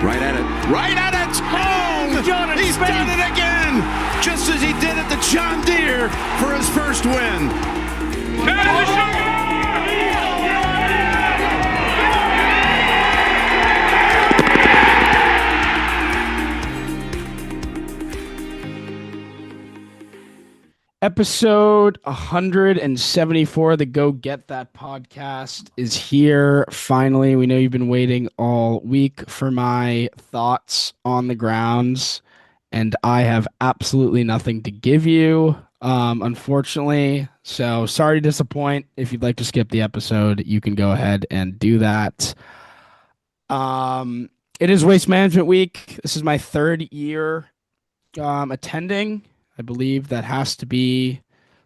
Right at it. Right at it. Oh, he's done it again. Just as he did at the John Deere for his first win. Episode 174 of the Go Get That podcast is here. Finally, we know you've been waiting all week for my thoughts on the grounds, and I have absolutely nothing to give you, unfortunately. So sorry to disappoint. If you'd like to skip the episode, you can go ahead and do that. It is Waste Management Week. This is my third year attending. I believe that has to be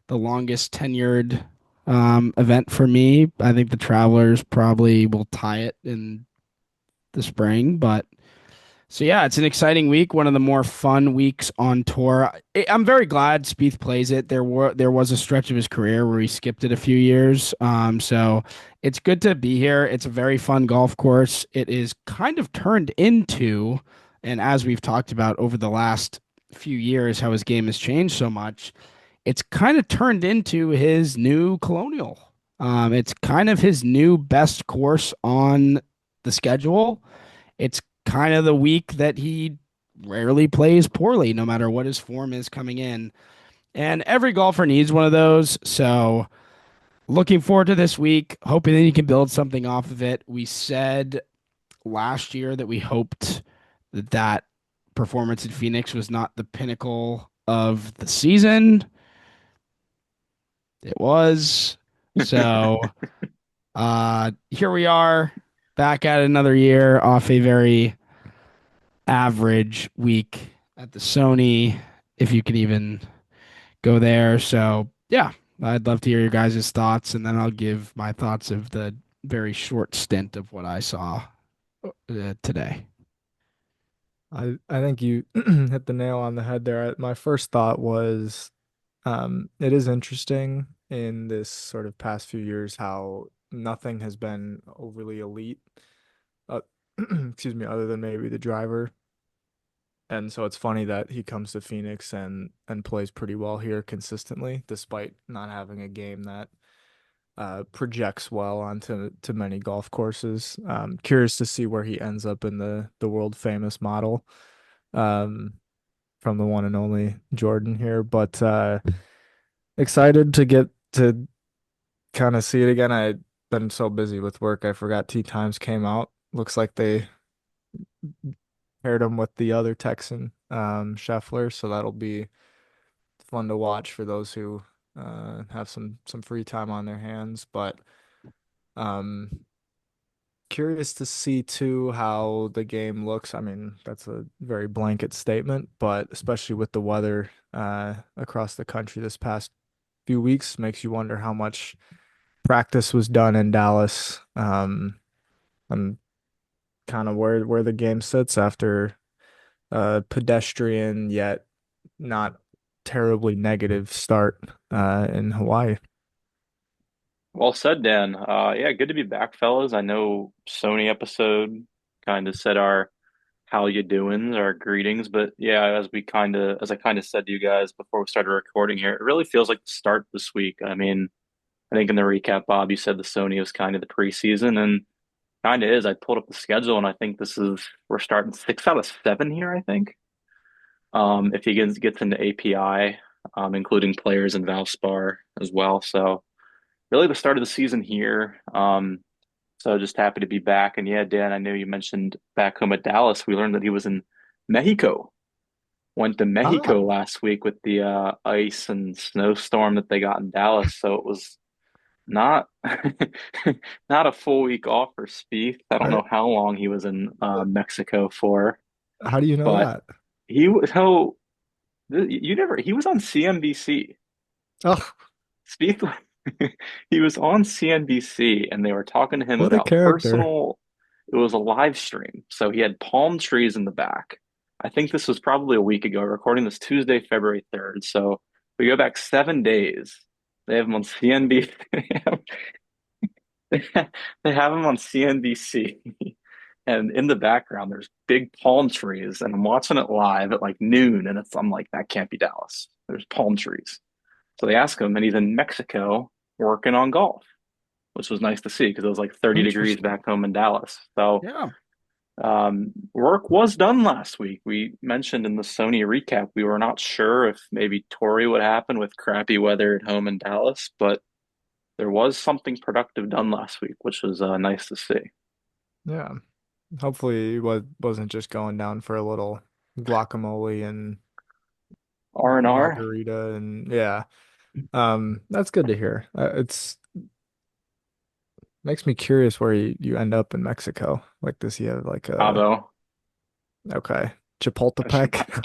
the longest tenured event for me. I think the Travelers probably will tie it in the spring, but so yeah, it's an exciting week. One of the more fun weeks on tour. I'm very glad Spieth plays it. There was a stretch of his career where he skipped it a few years. So it's good to be here. It's a very fun golf course. It is kind of turned into, and as we've talked about over the last few years, how his game has changed so much. It's kind of turned into his new Colonial. It's kind of his new best course on the schedule. It's kind of the week that he rarely plays poorly, no matter what his form is coming in. And every golfer needs one of those. So looking forward to this week, hoping that he can build something off of it. We said last year that we hoped that performance in Phoenix was not the pinnacle of the season. It was. So here we are back at another year off a very average week at the Sony, if you can even go there. So yeah, I'd love to hear your guys' thoughts, and then I'll give my thoughts of the very short stint of what I saw today. I think you hit the nail on the head there. My first thought was it is interesting in this sort of past few years how nothing has been overly elite, uh, excuse me, other than maybe the driver. And so it's funny that he comes to Phoenix and plays pretty well here consistently, despite not having a game that projects well onto many golf courses. Curious to see where he ends up in the world famous model um, from the one and only Jordan here. But excited to get to kind of see it again. I'd been so busy with work, I forgot tee times came out. Looks like they paired him with the other Texan, Scheffler, so that'll be fun to watch for those who have some free time on their hands. But um, curious to see too how the game looks. I mean, that's a very blanket statement, but especially with the weather across the country this past few weeks, makes you wonder how much practice was done in Dallas, and kind of where the game sits after a pedestrian yet not terribly negative start in Hawaii. Well said, Dan. Yeah, good to be back, fellas. I know Sony episode kind of said our how you doings, our greetings, but yeah, as I kind of said to you guys before we started recording here, it really feels like the start this week. I mean, I think in the recap, Bob, you said the Sony was kind of the preseason, and kind of is. I pulled up the schedule, and I think we're starting 6 out of 7 here. I think, if he gets into API, including players and Valspar as well. So really the start of the season here. So just happy to be back. And yeah, Dan, I know you mentioned back home at Dallas. We learned that he was in Mexico. Went to Ah, Mexico last week with the ice and snowstorm that they got in Dallas. So it was not not a full week off for Spieth. I don't I, know how long he was in Mexico for, how do you know but that? he was so you never he was on CNBC. Oh, Spieth, he was on CNBC and they were talking to him what a about character. personal. It was a live stream. So he had palm trees in the back. I think this was probably a week ago, recording this Tuesday, February 3rd. So we go back 7 days. They have him on CNBC. They have him on CNBC and in the background there's big palm trees, and I'm watching it live at like noon, and I'm like, that can't be Dallas. There's palm trees. So they ask him, and he's in Mexico working on golf, which was nice to see because it was like 30 degrees Interesting. back home in Dallas. So Yeah. work was done last week. We mentioned in the Sony recap we were not sure if maybe Torrey would happen with crappy weather at home in Dallas, but there was something productive done last week, which was nice to see. Yeah. Hopefully it wasn't just going down for a little guacamole and R&R. margarita and yeah. That's good to hear. It's makes me curious where you end up in Mexico. Like, does he have like a Cabo. okay Chapultepec?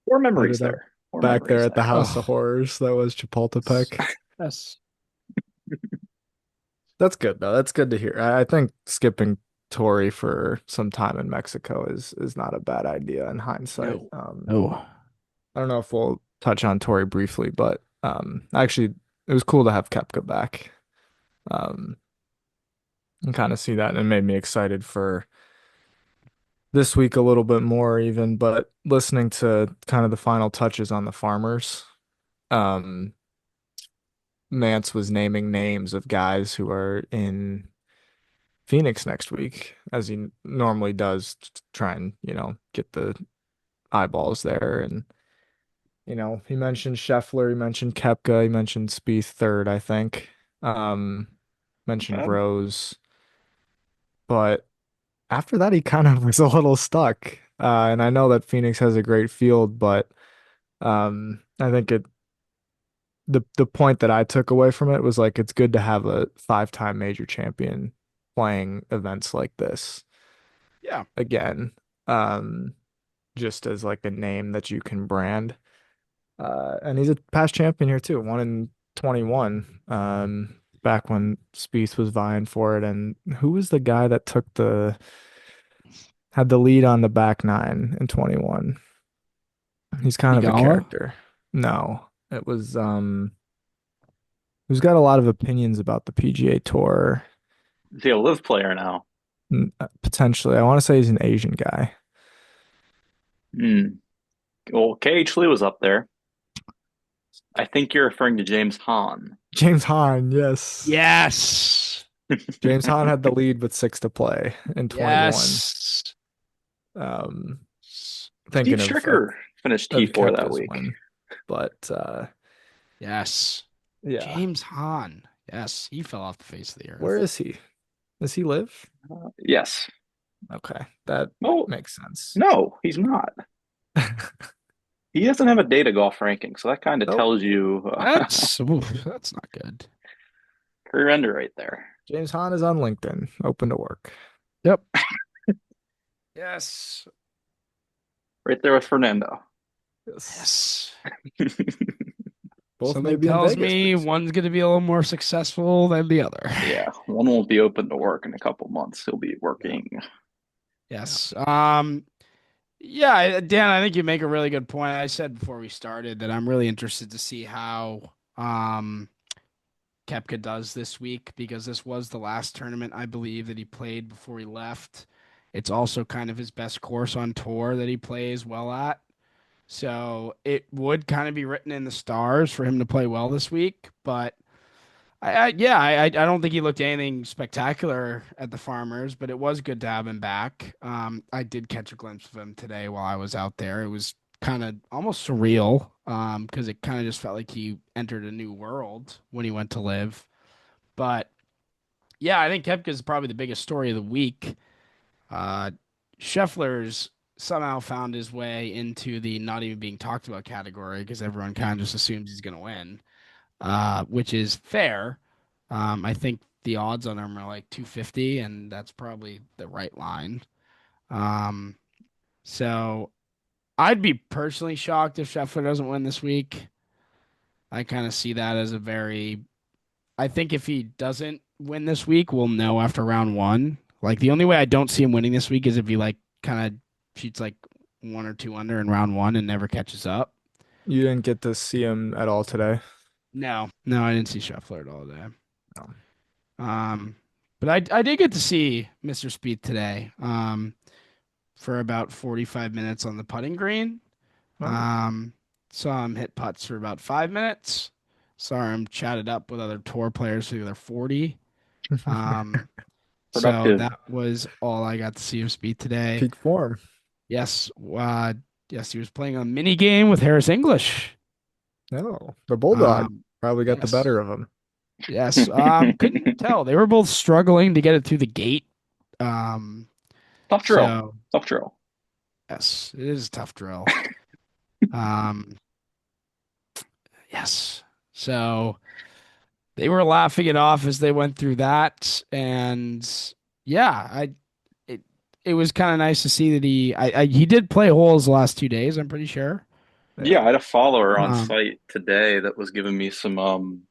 More memories Ended up there. More back there memories at the there. House of Oh, Horrors. That was Chapultepec. yes. That's good though. That's good to hear. I think skipping Tory for some time in Mexico is not a bad idea in hindsight. No. No. I don't know if we'll touch on Tory briefly, but actually it was cool to have Kepka back. Um, and kind of see that, and it made me excited for this week a little bit more even. But listening to kind of the final touches on the Farmers, um, Mance was naming names of guys who are in Phoenix next week, as he normally does, to try and, get the eyeballs there. And, he mentioned Scheffler, he mentioned Kepka, he mentioned Spieth third, I think. Um, mentioned Okay. Rose. But after that, he kind of was a little stuck. And I know that Phoenix has a great field, but I think the point that I took away from it was like it's good to have a five-time major champion playing events like this Yeah. again, um, just as like a name that you can brand. And he's a past champion here too, won in 21, back when Spieth was vying for it. And who was the guy that had the lead on the back nine in 21? He's kind of a Igala? character. No, it was who's got a lot of opinions about the PGA Tour. Is he a live player now? Potentially, I want to say he's an Asian guy. Hmm. Well, KH Lee was up there. I think you're referring to James Hahn. James Hahn, yes. Yes. James Hahn had the lead with six to play in 21. Yes. Um, Steve thinking Stricker finished of T4 that Koepka's week. win, but Yes. yeah. James Hahn. Yes. He fell off the face of the Where earth. is he? Does he live? Yes. Okay, that No, makes sense. no, he's not. He doesn't have a data golf ranking, so that kind of Nope. tells you That's not good. career ender right there. James Hahn is on LinkedIn, open to work. Yep. Yes. Right there with Fernando. Yes. Yes. Both may Something be in tells Vegas me pretty soon. one's going to be a little more successful than the other. Yeah, one won't be open to work in a couple months. He'll be Yeah. working. Yes. Yeah, Dan, I think you make a really good point. I said before we started that I'm really interested to see how Kepka does this week because this was the last tournament I believe that he played before he left. It's also kind of his best course on tour that he plays well at. So it would kind of be written in the stars for him to play well this week, but I don't think he looked anything spectacular at the Farmers, but it was good to have him back. I did catch a glimpse of him today while I was out there. It was kind of almost surreal, because it kind of just felt like he entered a new world when he went to live. But yeah, I think Koepka is probably the biggest story of the week. Uh, Scheffler's somehow found his way into the not even being talked about category because everyone kind of just assumes he's going to win, which is fair. I think the odds on him are like 250, and that's probably the right line. Um, so I'd be personally shocked if Scheffler doesn't win this week. I kind of see that as a very. I think if he doesn't win this week, we'll know after round one. Like the only way I don't see him winning this week is if he like kind of shoots like one or two under in round one and never catches up. You didn't get to see him at all today. No, I didn't see Scheffler at all today. No. Um, but I did get to see Mr. Spieth today for about 45 minutes on the putting green. Oh, Um, saw him hit putts for about 5 minutes. Saw him chatted up with other tour players for the other 40. Um, so Productive. that was all I got to see of Spieth today. peak form. Yes, yes, he was playing a mini game with Harris English. No, the Bulldog Um, probably got the yes, better of him. yes. Couldn't tell. They were both struggling to get it through the gate. Um, Tough drill. so Tough drill. yes, it is a tough drill. Um, yes. So they were laughing it off as they went through that, and yeah, it it was kind of nice to see that he did play holes the last 2 days. I'm pretty sure. Yeah. Yeah, I had a follower on Um, site today that was giving me some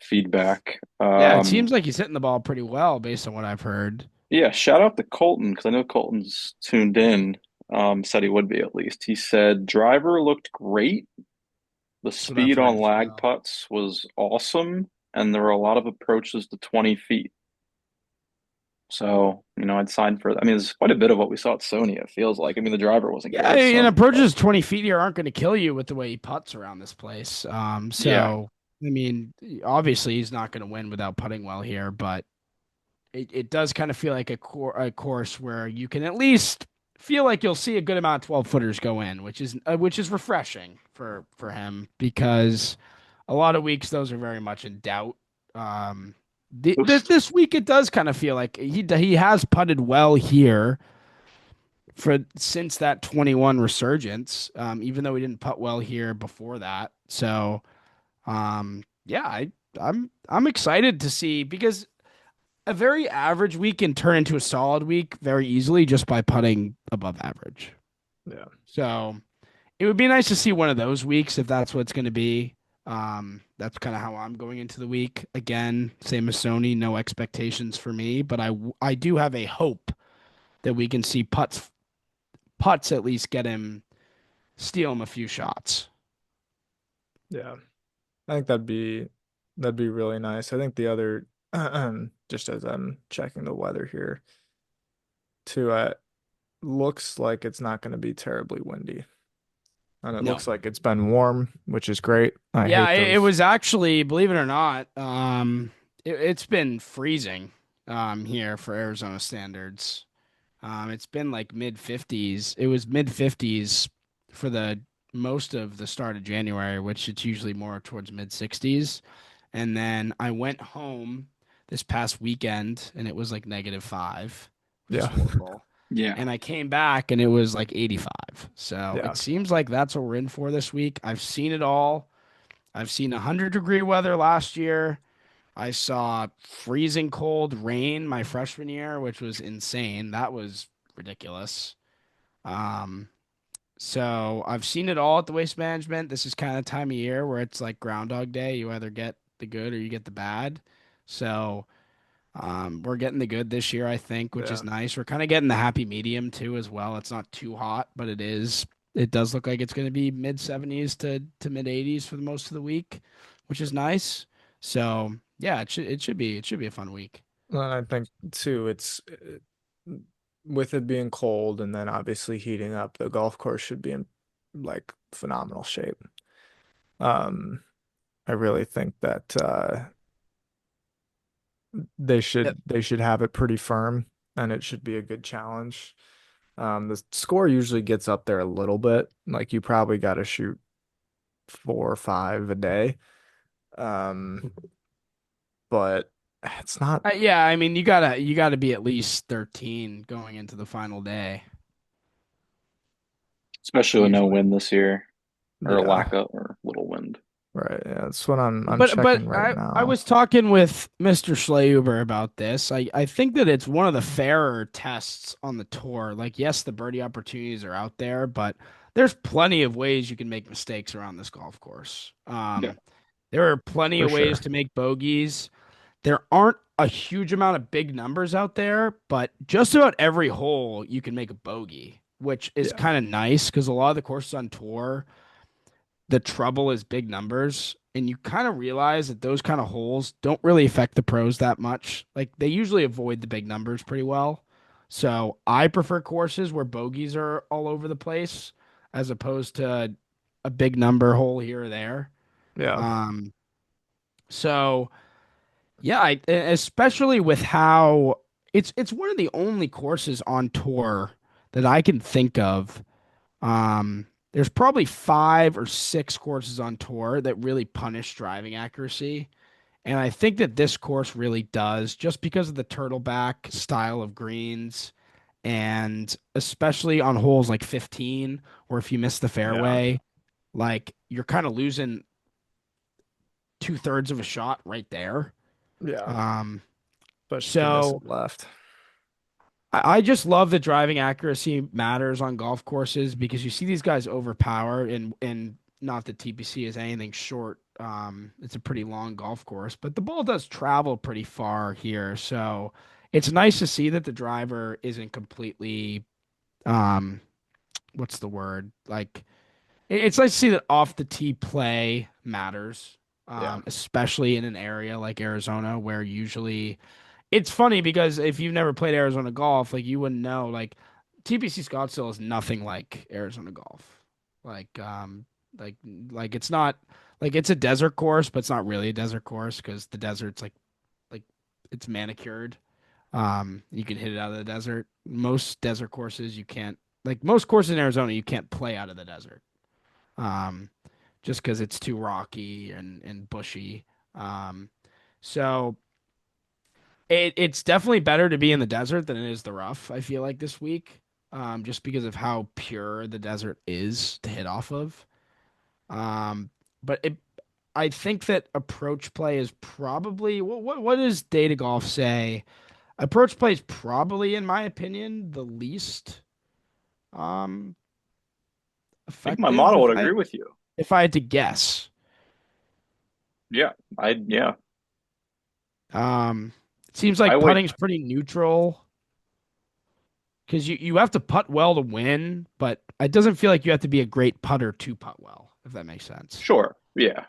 feedback. yeah, it seems like he's hitting the ball pretty well based on what I've heard. Yeah, shout out to Colton because I know Colton's tuned in. Said he would be at least. He said driver looked great. The That's what I've speed heard on as lag well. putts was awesome, and there were a lot of approaches to 20 feet. So, I'd sign for that. I mean, it's quite a bit of what we saw at Sony, it feels like. I mean, the driver wasn't Yeah, great at and Sony, but approaches 20 feet here aren't going to kill you with the way he puts around this place. yeah. So I mean, obviously he's not going to win without putting well here, but it does kind of feel like a course where you can at least feel like you'll see a good amount of 12 footers go in, which is refreshing for him because a lot of weeks those are very much in doubt. Um, Those, this week it does kind of feel like he has putted well here for since that 21 resurgence, even though he didn't putt well here before that. So yeah, I'm excited to see because a very average week can turn into a solid week very easily just by putting above average. Yeah. So it would be nice to see one of those weeks if that's what it's going to be. That's kind of how I'm going into the week. Again, same as Sony, no expectations for me, but I do have a hope that we can see putts at least get him steal him a few shots. Yeah. I think that'd be really nice. I think the other just as I'm checking the weather here too, looks like it's not going to be terribly windy. And it No. looks like it's been warm, which is great. I Yeah, hate it those. was actually, believe it or not, it's been freezing here for Arizona standards. It's been like mid 50s. It was mid 50s for the most of the start of January, which it's usually more towards mid 60s. And then I went home this past weekend and it was like -5, which is Yeah. horrible. yeah. And I came back and it was like 85. So Yeah. it seems like that's what we're in for this week. I've seen it all. I've seen 100-degree weather last year. I saw freezing cold rain my freshman year, which was insane. That was ridiculous. Um, so I've seen it all at the Waste Management. This is kind of time of year where it's like Groundhog Day. You either get the good or you get the bad. So we're getting the good this year, I think, which is Yeah. nice. We're kind of getting the happy medium too, as well. It's not too hot, but it is. It does look like it's going to be mid 70s to mid 80s for the most of the week, which is nice. So yeah, it should be a fun week. And I think too, it's with it being cold and then obviously heating up, the golf course should be in like phenomenal shape. Um, I really think that they Yep. should have it pretty firm and it should be a good challenge. The score usually gets up there a little bit. Like you probably got to shoot 4 or 5 a day. Um, but it's not, Yeah, I mean you gotta be at least 13 going into the final day Especially with no usually. wind this year, or yeah, lack of, or little wind. right. Yeah, that's what I'm But checking right I now. was talking with Mr. Schlehuber about this. I think that it's one of the fairer tests on the tour. Like, yes, the birdie opportunities are out there, but there's plenty of ways you can make mistakes around this golf course. Yeah, There are plenty For of ways sure. to make bogeys. There aren't a huge amount of big numbers out there, but just about every hole you can make a bogey, which is Yeah. kind of nice because a lot of the courses on tour, the trouble is big numbers. and you kind of realize that those kind of holes don't really affect the pros that much. Like they usually avoid the big numbers pretty well. So I prefer courses where bogeys are all over the place as opposed to a big number hole here or there. Yeah. Um, so yeah, especially with how it's one of the only courses on tour that I can think of. There's probably 5 or 6 courses on tour that really punish driving accuracy. And I think that this course really does, just because of the turtleback style of greens, and especially on holes like 15, or if you miss the Yeah. fairway, like you're kind of losing 2/3 of a shot right there. Yeah. Um, Especially if you miss so it left. I just love that driving accuracy matters on golf courses because you see these guys overpower, and not that TPC is anything short. It's a pretty long golf course, but the ball does travel pretty far here, so it's nice to see that the driver isn't completely um, what's the word? Like it's nice to see that off the tee play matters, Yeah. especially in an area like Arizona where usually it's funny because if you've never played Arizona golf, like you wouldn't know. Like TPC Scottsdale is nothing like Arizona golf. Like like like it's not like it's a desert course, but it's not really a desert course because the desert's like it's manicured. You can hit it out of the desert. Most desert courses you can't like most courses in Arizona you can't play out of the desert. Um, just because it's too rocky and bushy. Um, so it's definitely better to be in the desert than it is the rough, I feel like this week. Just because of how pure the desert is to hit off of. Um, but I think that approach play is probably what does Data Golf say? Approach play is probably, in my opinion, the least um I think my effective model would agree with you. if I had to guess. Yeah, yeah, Um, it seems I like would. putting's pretty neutral. Because you have to putt well to win, but it doesn't feel like you have to be a great putter to putt well, if that makes sense. Sure. Yeah.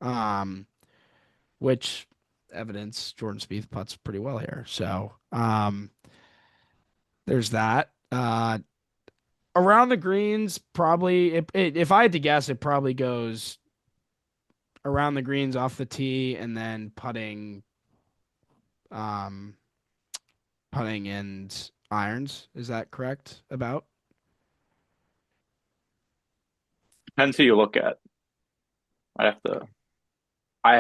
Um, which evidence Jordan Spieth putts pretty well here. So there's that. Around the greens, probably if I had to guess, it probably goes around the greens off the tee and then um, putting and irons. Is that correct? About Depends who you look at. I have to. I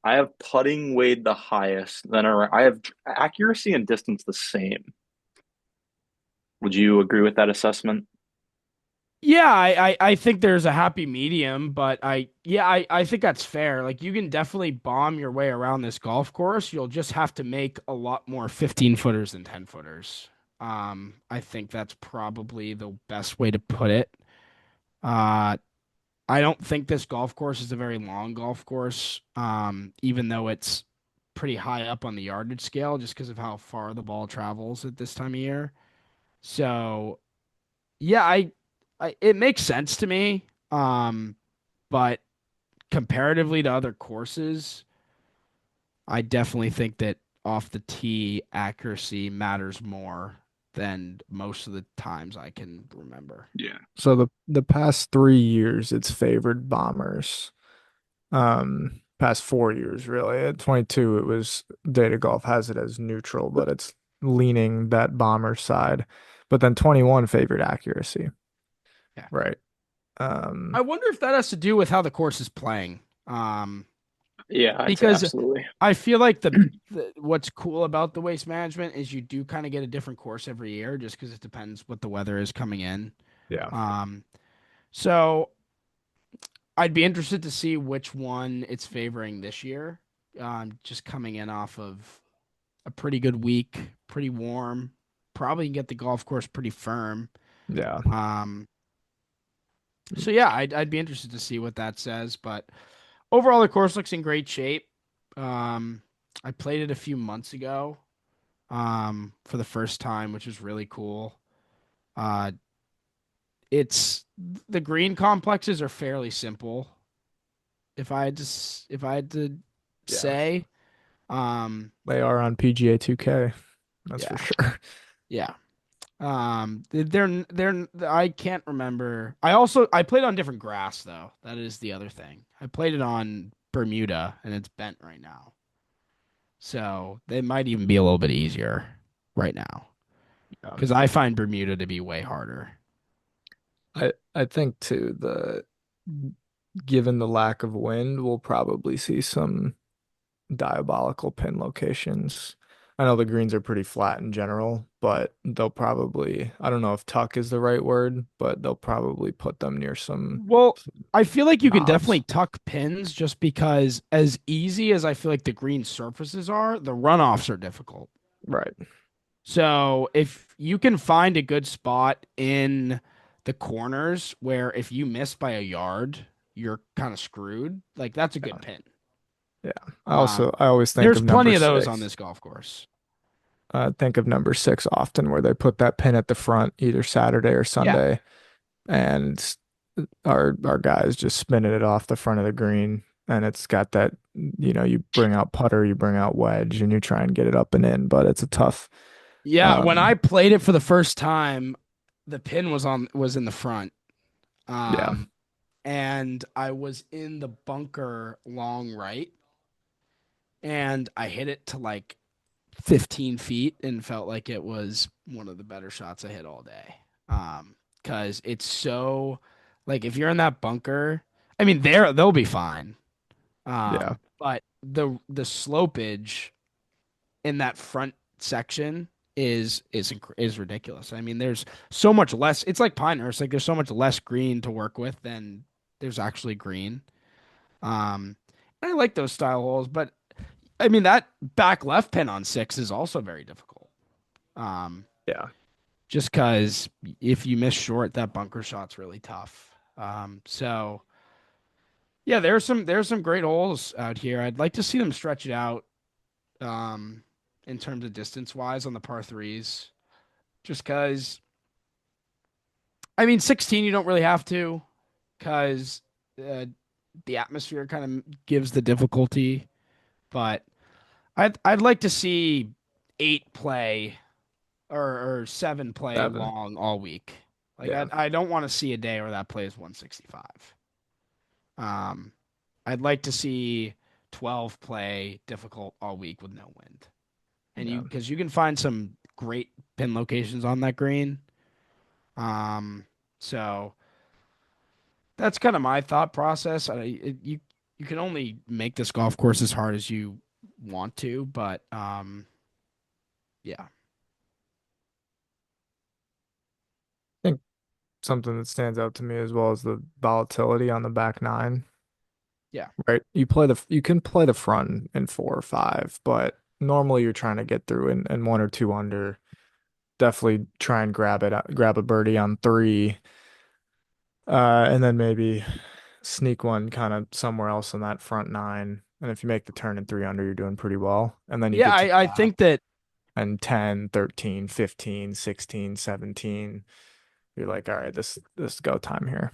have putting weighed the highest. Then I have accuracy and distance the same. Would you agree with that assessment? Yeah, I think there's a happy medium, but I think that's fair. Like you can definitely bomb your way around this golf course. You'll just have to make a lot more 15 footers than 10 footers. I think that's probably the best way to put it. Uh, I don't think this golf course is a very long golf course. Even though it's pretty high up on the yardage scale, just because of how far the ball travels at this time of year. So yeah, I it makes sense to me. But comparatively to other courses, I definitely think that off the tee accuracy matters more than most of the times I can remember. Yeah. So the past 3 years, it's favored bombers. Past 4 years, really. At 22, it was Data Golf has it as neutral, but it's leaning that bomber side. But then 21 favored accuracy, Yeah. right? I Um, wonder if that has to do with how the course is playing. Yeah, I'd say Because absolutely. I feel like the what's cool about the waste management is you do kind of get a different course every year just because it depends what the weather is coming in. yeah, Um, so I'd be interested to see which one it's favoring this year. Just coming in off of a pretty good week, pretty warm. Probably can get the golf course pretty firm. yeah, Um, so yeah, I'd be interested to see what that says. But overall, the course looks in great shape. Um, I played it a few months ago, for the first time, which is really cool. Uh, it's the green complexes are fairly simple. if I had to Yeah. say, um, They are on PGA 2K. That's for yeah, sure. yeah. They're I can't remember. I played on different grass though. That is the other thing. I played it on Bermuda and it's bent right now. So they might even be a little bit easier right now because I find Bermuda to be way harder. I think too, the given the lack of wind, we'll probably see some diabolical pin locations. I know the greens are pretty flat in general, but they'll probably, I don't know if tuck is the right word, but they'll probably put them near Well, some I feel like you can knobs. definitely tuck pins just because as easy as I feel like the green surfaces are, the runoffs are difficult. Right. So if you can find a good spot in the corners where if you miss by a yard, you're kind of screwed, like that's a good Yeah. pin. Yeah. Um, I always think there's of plenty number of those on six. this golf course. Think of number six often where they put that pin at the front either Saturday or Yeah. Sunday, and our guys just spinning it off the front of the green, and it's got that, you bring out putter, you bring out wedge, and you try and get it up and in, but it's a tough. Yeah, when I um played it for the first time, the pin was in the front. yeah, Um, and I was in the bunker long right, and I hit it to like 15 feet and felt like it was one of the better shots I hit all day. Because it's so like if you're in that bunker, I mean they'll be fine. yeah, But the slopage in that front section is ridiculous. I mean, there's so much less. It's like Pinehurst. Like there's so much less green to work with than there's actually green. And I like those style holes, but I mean that back left pin on six is also very difficult. Um, yeah. just because if you miss short, that bunker shot's really tough. So yeah, there's some great holes out here. I'd like to see them stretch it out um, in terms of distance wise on the par threes. Just because, I mean, 16 you don't really have to because uh, the atmosphere kind of gives the difficulty. But I'd like to see eight play or seven play 7. long all week. Like Yeah, I don't want to see a day where that plays 165. Um, I'd like to see 12 play difficult all week with no wind. And yeah. because you can find some great pin locations on that green. Um, so that's kind of my thought process. You can only make this golf course as hard as you want to, but yeah, I think something that stands out to me as well as the volatility on the back nine. yeah, Right. You can play the front in 4 or 5, but normally you're trying to get through in one or two under. Definitely try and grab a birdie on 3, and then maybe sneak one kind of somewhere else in that front 9. And if you make the turn in 3 under, you're doing pretty well. And then you yeah. get to the I back think that and 10, 13, 15, 16, 17. You're like, all right, this is go time here.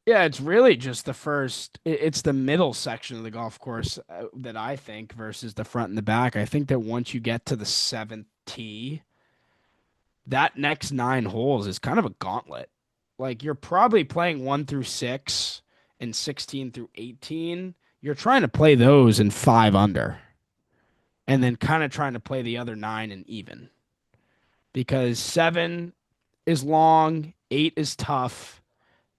yeah, it's really just the first. It's the middle section of the golf course that I think versus the front and the back. I think that once you get to the seventh tee, that next nine holes is kind of a gauntlet. Like you're probably playing 1 through 6 and 16 through 18. You're trying to play those in 5 under and then kind of trying to play the other nine and even because 7 is long, 8 is tough,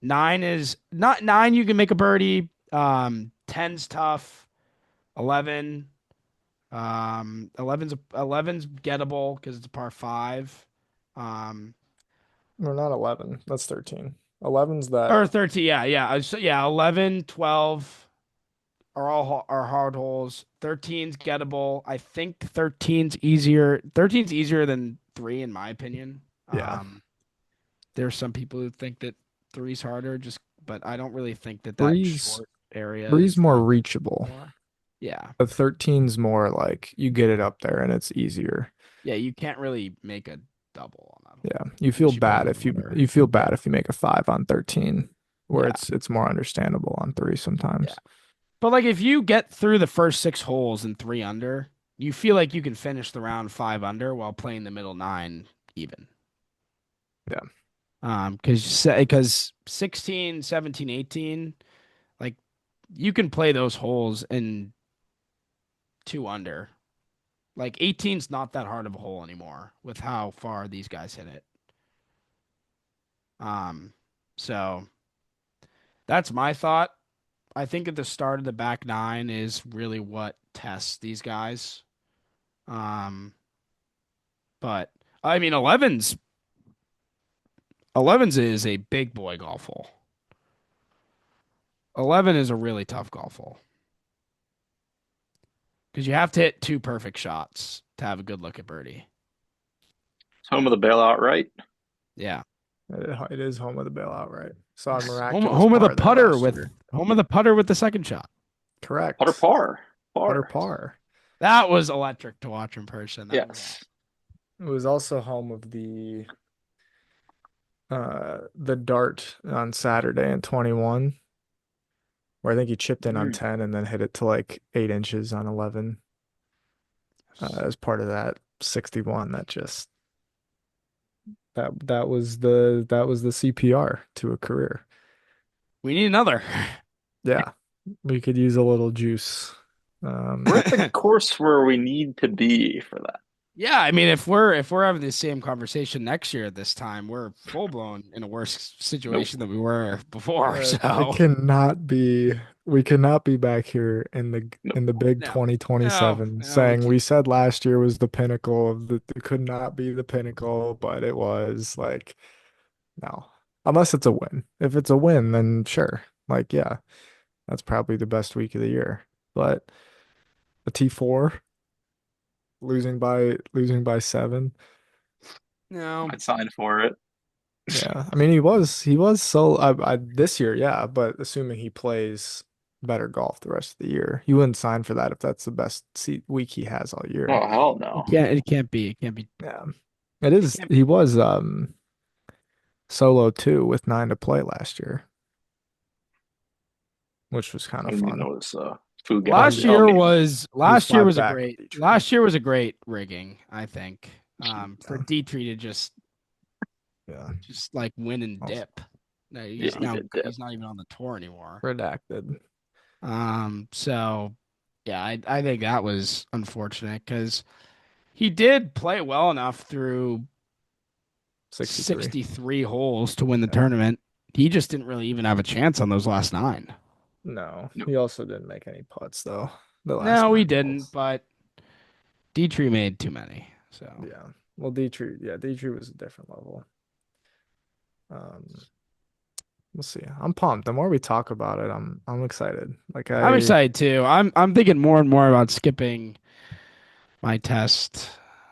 9 is not 9. You can make a birdie. 10's tough. 11, 11's gettable because it's a par five. Um, No, not 11. That's 13. 11's that. Or 13, yeah, yeah. So yeah, 11, 12 are all are hard holes. 13's gettable. I think 13's easier. 13's easier than 3 in my opinion. Yeah. There's some people who think that three's harder, just but I don't really think that Three's short area three's is more that reachable. more. Yeah. The 13's more like you get it up there and it's easier. Yeah, you can't really make a double on that Yeah. hole You feel unless you play bad the if you putter. you feel bad if you make a 5 on 13, where Yeah. it's more understandable on 3 Yeah. sometimes. But like if you get through the first 6 holes in 3 under, you feel like you can finish the round 5 under while playing the middle 9 even. Yeah. Because 16, 17, 18, like you can play those holes in 2 under. Like 18's not that hard of a hole anymore with how far these guys hit it. So that's my thought. I think at the start of the back 9 is really what tests these guys. But I mean, 11's is a big boy golf hole. 11 is a really tough golf hole because you have to hit 2 perfect shots to have a good look at birdie. It's home of the bailout, right? Yeah, It is home of the bailout, right? Saw a home, miraculous home of the par there putter last with year. home of the putter with the second shot. Correct. Putter par. Putter Par. par. That was electric to watch in person. That was Yes. It was also home of the dart on Saturday in 21, where I think he chipped in on Mm. 10 and then hit it to like 8 inches on 11 as part of that 61. That was the CPR to a career. we need another. Yeah, we could use a little juice. We're at the course where we need to be for that. Yeah, I mean, if we're having the same conversation next year at this time, we're full blown in a worse Nope. situation than we were before. It So cannot be. We cannot be back here in the Nope. in the big no, 2027 no, saying we said last year was the pinnacle of the. It could not be the pinnacle, but it was like no, unless it's a win. If it's a win, then sure. Like yeah, that's probably the best week of the year. But a T4 losing by 7. no. I'd sign for it. Yeah, I mean he was so this year, yeah, but assuming he plays better golf the rest of the year, he wouldn't sign for that if that's the best week he has all year. Oh, hell It no. can't. It can't be. It can't be. Yeah, it It is. can't. He was solo too with 9 to play last year, which was kind I of didn't even fun. notice Fugazi. Last Oh, year I mean, was He was last year five was a back of great. Dietrich. Last year was a great rigging. I think. For Yeah. Dietrich to just Yeah, like win and Also- dip. No, yeah, he did dip. he's not even on the tour anymore. redacted. So yeah, I think that was unfortunate because he did play well enough through 63. 63 holes to win the Yeah. tournament. He just didn't really even have a chance on those last 9. No, Nope. he also didn't make any putts though. The last No, he 9 didn't, holes. but Dietrich made too many. So Yeah. Well, Dietrich was a different level. Um, we'll see. I'm pumped. The more we talk about it, I'm excited. Like I'm excited too. I'm thinking more and more about skipping my test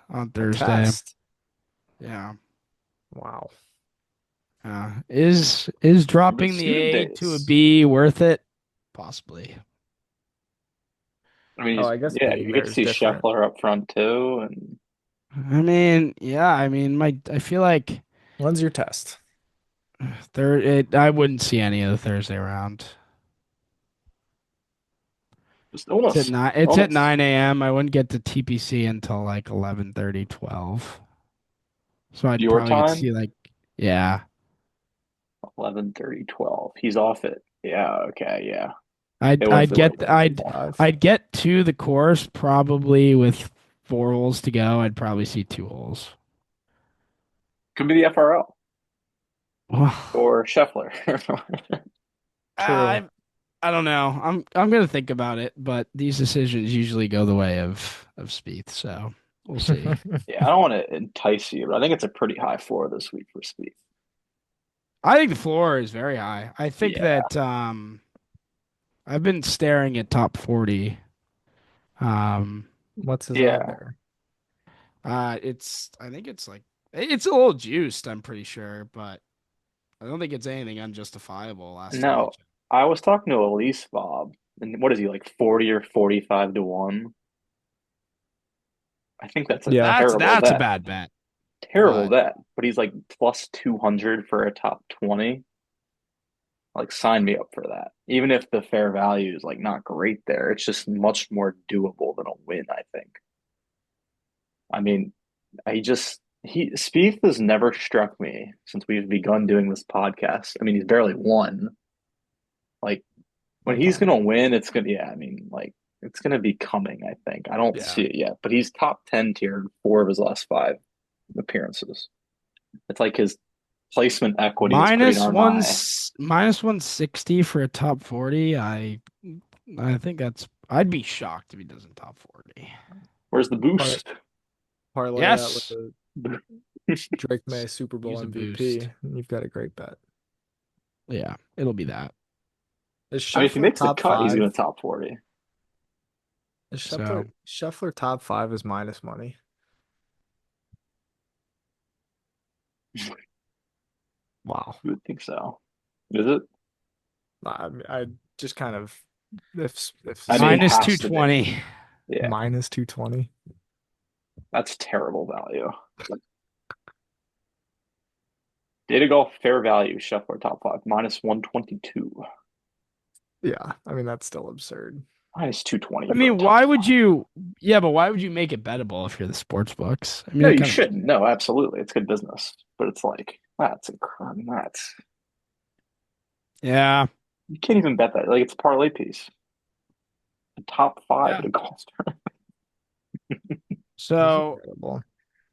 on a Thursday. test. Yeah. Wow. Is dropping the student A to a days. B worth it? Possibly. I mean, Oh, I guess yeah, being you there get to is see different. Scheffler up front too, and I mean, yeah, I mean, I feel like When's your test? I wouldn't see any of the Thursday round. just It's at almost, 9 it's at almost 9 a.m. I wouldn't get to TPC until like 11:30, 12. So I'd your probably get to time. see like yeah. 11:30, 12. He's off it. Yeah, okay, yeah. I'd It went I'd for like get I'd 5. I'd get to the course probably with 4 holes to go. I'd probably see 2 holes. could be the FRL Well, or Scheffler. True. I don't know. I'm gonna think about it, but these decisions usually go the way of Spieth, so we'll see. Yeah, I don't want to entice you, but I think it's a pretty high floor this week for Spieth. I think the floor is very high. I think Yeah, that I've been staring at top 40. Um What's his odd yeah. there? I think it's like it's a little juiced, I'm pretty sure, but I don't think it's anything unjustifiable last time I No, checked. I was talking to Elise Bob, and what is he like 40 or 45 to 1? I think that's a Yeah. terrible That's a bet. bad bet. Terrible But bet. But he's like plus 200 for a top 20. Like sign me up for that. Even if the fair value is like not great there, it's just much more doable than a win, I think. I mean, he Spieth has never struck me since we've begun doing this podcast. I mean, he's barely won. Like when One he's time. gonna win, it's gonna yeah, I mean, like it's gonna be coming, I think. I don't Yeah. see it yet, but he's top 10 tier in 4 of his last 5 appearances. It's like his placement equity is pretty Minus darn one, high. minus 160 for a top 40. I think I'd be shocked if he doesn't top 40. Where's the Par- boost? Parlay that with Yes. the Drake May Super Bowl Use a MVP, boost. and you've got a great bet. Yeah, it'll be that. Is I mean, if he Scheffler makes the top cut, he's five? gonna top 40. Is So Scheffler top five is minus money? Wow. You would think so. Is it? I just kind of if I mean, it minus has to be. 220. Yeah, minus 220. that's terrible value. Data golf fair value, Scheffler top 5, minus 122. Yeah, I mean that's still absurd. Minus 220 I for a mean, top why 5. would you? Yeah, but why would you make it bettable if you're the sports books? I mean, No, that you kind of shouldn't. No, absolutely. It's good business. But it's like, that's incredible. That's, yeah, you can't even bet that. Like, it's a parlay piece. The top 5 yeah. at a golf tournament. He's So incredible.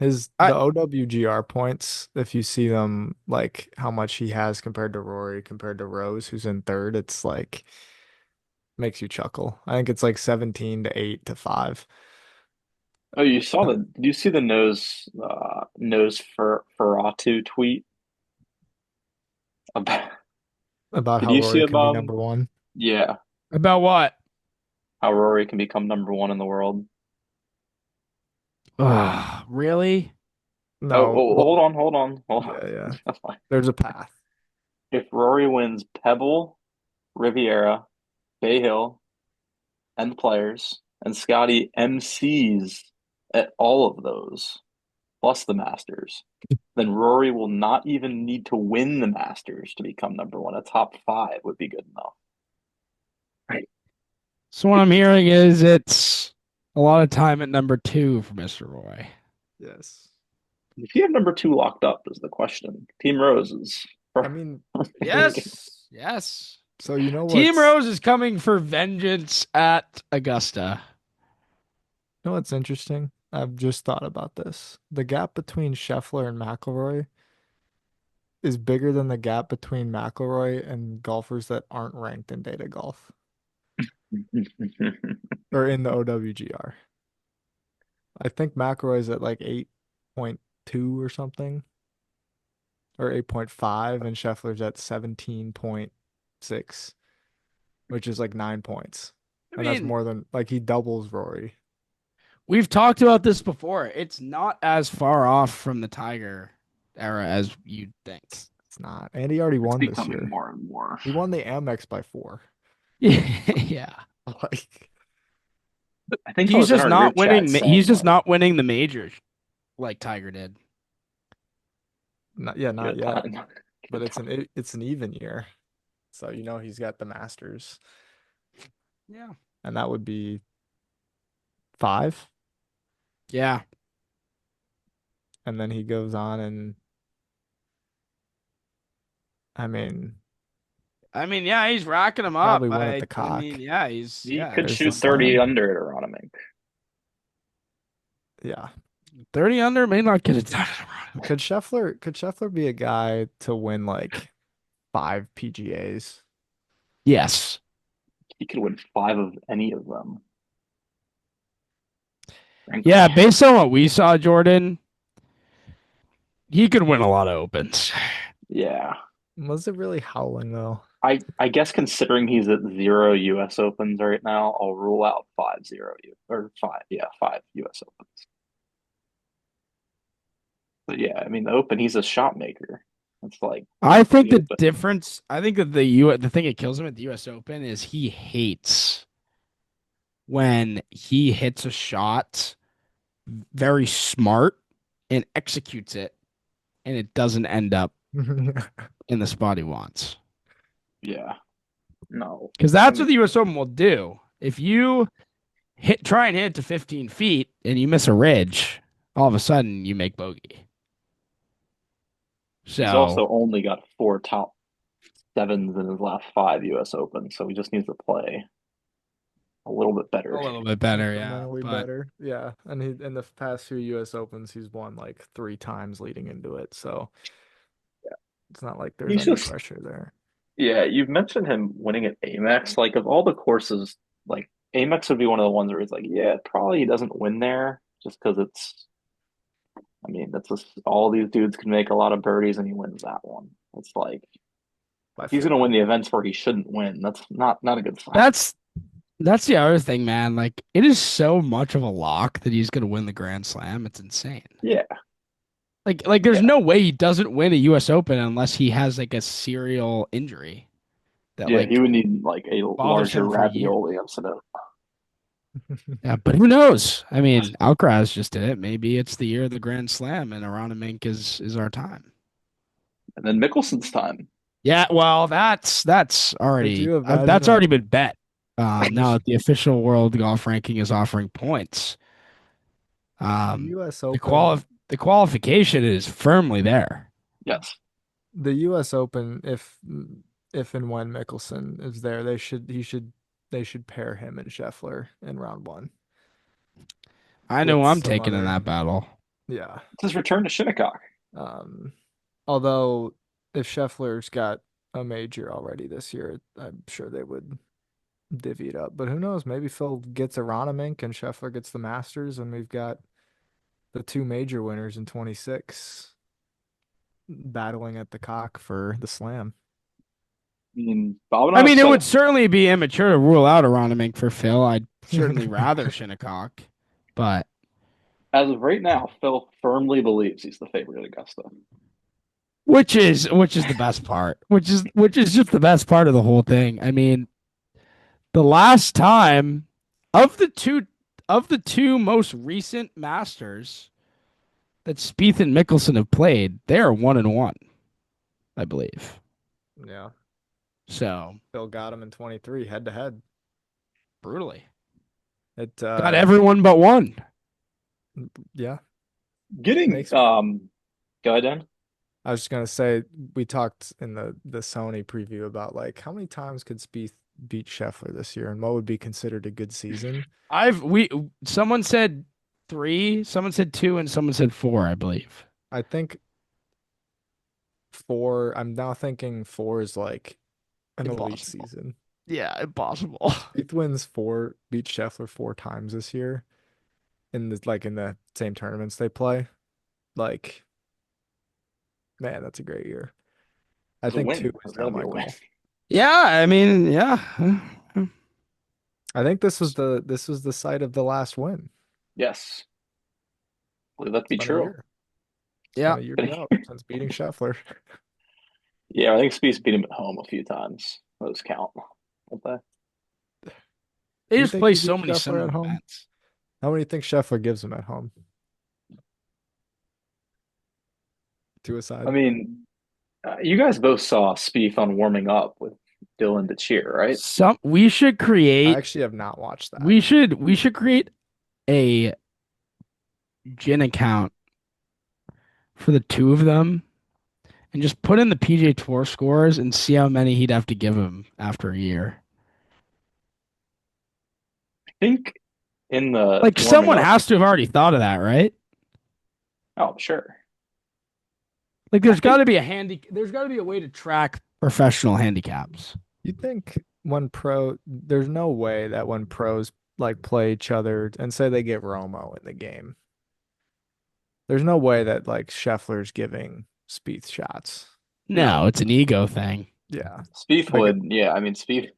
I The OWGR points, if you see them like how much he has compared to Rory, compared to Rose, who's in third, it's like makes you chuckle. I think it's like 17 to 8 to 5. Oh, did you see the nose for Ferratu tweet about, About did how you see Rory can be about number one. yeah, about what? how Rory can become number 1 in the world? Really? No, well, hold on. yeah, yeah. That's fine. There's a path. If Rory wins Pebble, Riviera, Bay Hill, and the Players, and Scotty MCs at all of those, plus the Masters, then Rory will not even need to win the Masters to become number 1. A top 5 would be good enough. Right. So what I'm hearing is it's a lot of time at number 2 for Mr. Roy. Yes. If you have number 2 locked up is the question. Team Rose is I mean, Yes, yes. so you know Team what's Rose is coming for vengeance at Augusta. interesting? I've just thought about this. The gap between Scheffler and McIlroy is bigger than the gap between McIlroy and golfers that aren't ranked in data golf or in the OWGR. I think McIlroy's at like 8.2 or something, or 8.5, and Scheffler's at 17.6, which is like 9 points. I And that's mean, more than like he doubles Rory. we've talked about this before. It's not as far off from the Tiger era as you'd think. It's not. And he already It's won this becoming year. more and more. He won the Amex by 4. Yeah. Like, I think I He's was in just our not group chat winning. He's saying just like, not winning the majors like Tiger did. not good yet. time. But Good time. it's an even year. So he's got the Masters. Yeah. And that would be 5. Yeah. And then he goes on and Yeah, he's racking them up. probably win at the I cock. mean, yeah, he's He yeah, could There's the shoot 30 slam. under at Aronimink. Yeah. 30 under may not get it done. Could Scheffler be a guy to win like 5 PGAs? Yes. He could win 5 of any of them. Frankly. Yeah, based on what we saw, Jordan, he could win a lot of opens. Yeah. Was it really howling though? I guess considering he's at 0 US Opens right now, I'll rule out 5 US Opens. But yeah, I mean the Open, he's a shot maker. It's like I think the the Open. difference, I think that the thing that kills him at the US Open is he hates when he hits a shot very smart and executes it and it doesn't end up in the spot he wants. Yeah. No. Because I that's what mean, the U.S. Open will do. If you try and hit to 15 feet and you miss a ridge, all of a sudden you make bogey. he's So also only got 4 top 7s in his last 5 U.S. Open, so he just needs to play a little bit a better. little bit better, yeah. Incrementally But better. Yeah. And he in the past few US Opens he's won like 3 times leading into it. So it's not like there's He's any just, pressure there. yeah, you've mentioned him winning at Amex. Like, of all the courses, like, Amex would be one of the ones where it's like, yeah, probably he doesn't win there just because I mean, that's just all these dudes can make a lot of birdies and he wins that one. It's like, By he's going to 4. win the events where he shouldn't win. That's not a good sign. that's the other thing, man. Like it is so much of a lock that he's gonna win the Grand Slam. It's insane. Yeah, Like there's yeah, no way he doesn't win a US Open unless he has like a serial injury that yeah. He like would need like a bothers larger him for years. ravioli incident. Yeah, but who knows? I mean, Alcaraz just did it. Maybe it's the year of the Grand Slam and Aronimink is our time. And then Mickelson's time. Yeah, well, that's Could already you imagine that's a already been bet. Now the that the official world golf ranking is offering points, US the Open the qualification is firmly there. Yes. the US Open if and when Mickelson is there, they should pair him and Scheffler in round 1 I know with who I'm some taking in other that battle. yeah. It's his return to Shinnecock. Um although if Scheffler's got a major already this year, I'm sure they would divvy it up. But who knows? Maybe Phil gets a Ronimink and Scheffler gets the Masters, and we've got the 2 major winners in 26 battling at the cock for the slam. I mean, Bob and I I have mean, it said would it. certainly be immature to rule out Aronimink for Phil. I'd certainly rather Shinnecock, but As of right now, Phil firmly believes he's the favorite at Augusta. which is the best part. Which is just the best part of the whole thing. I mean, the last time of the two most recent Masters that Spieth and Mickelson have played, they are 1-1, I believe. Yeah. So Phil got him in 23 head to head. brutally It got everyone but one. yeah. Getting Makes go ahead, Dan. I was just gonna say we talked in the Sony preview about like how many times could Spieth beat Scheffler this year and what would be considered a good season. Someone said 3, someone said 2, and someone said 4, I believe. I think 4. I'm now thinking 4 is like an elite Impossible. season. Yeah, impossible. Spieth wins 4, beats Scheffler 4 times this year in the same tournaments they play. Like, man, that's a great year. I It's a think 2 win. is There's got now to be my a win. goal. Yeah, I mean, yeah. I think this was the site of the last win. Yes, I believe that to It's be been a true. year. It's Yeah. been a year drought since beating Scheffler. Yeah, I think Spieth beat him at home a few times. Those count, don't they? They Do you just think play he so beats many Scheffler at similar home? events. How many do you think Scheffler gives him at home? 2 I aside. mean, you guys both saw Spieth on warming up with Dylan to cheer, right? Some we should I create actually have not watched that. we should create a gin account for the two of them and just put in the PGA Tour scores and see how many he'd have to give him after a year. I think in the Like warming someone up. has to have already thought of that, right? Oh, sure. Like I think there's got to be a way to track professional handicaps. You think there's no way that when pros like play each other and say they get Romo in the game, there's no way that like Scheffler's giving Spieth shots. No, it's an ego thing. Yeah. Spieth Like would. Yeah, I mean, Spieth.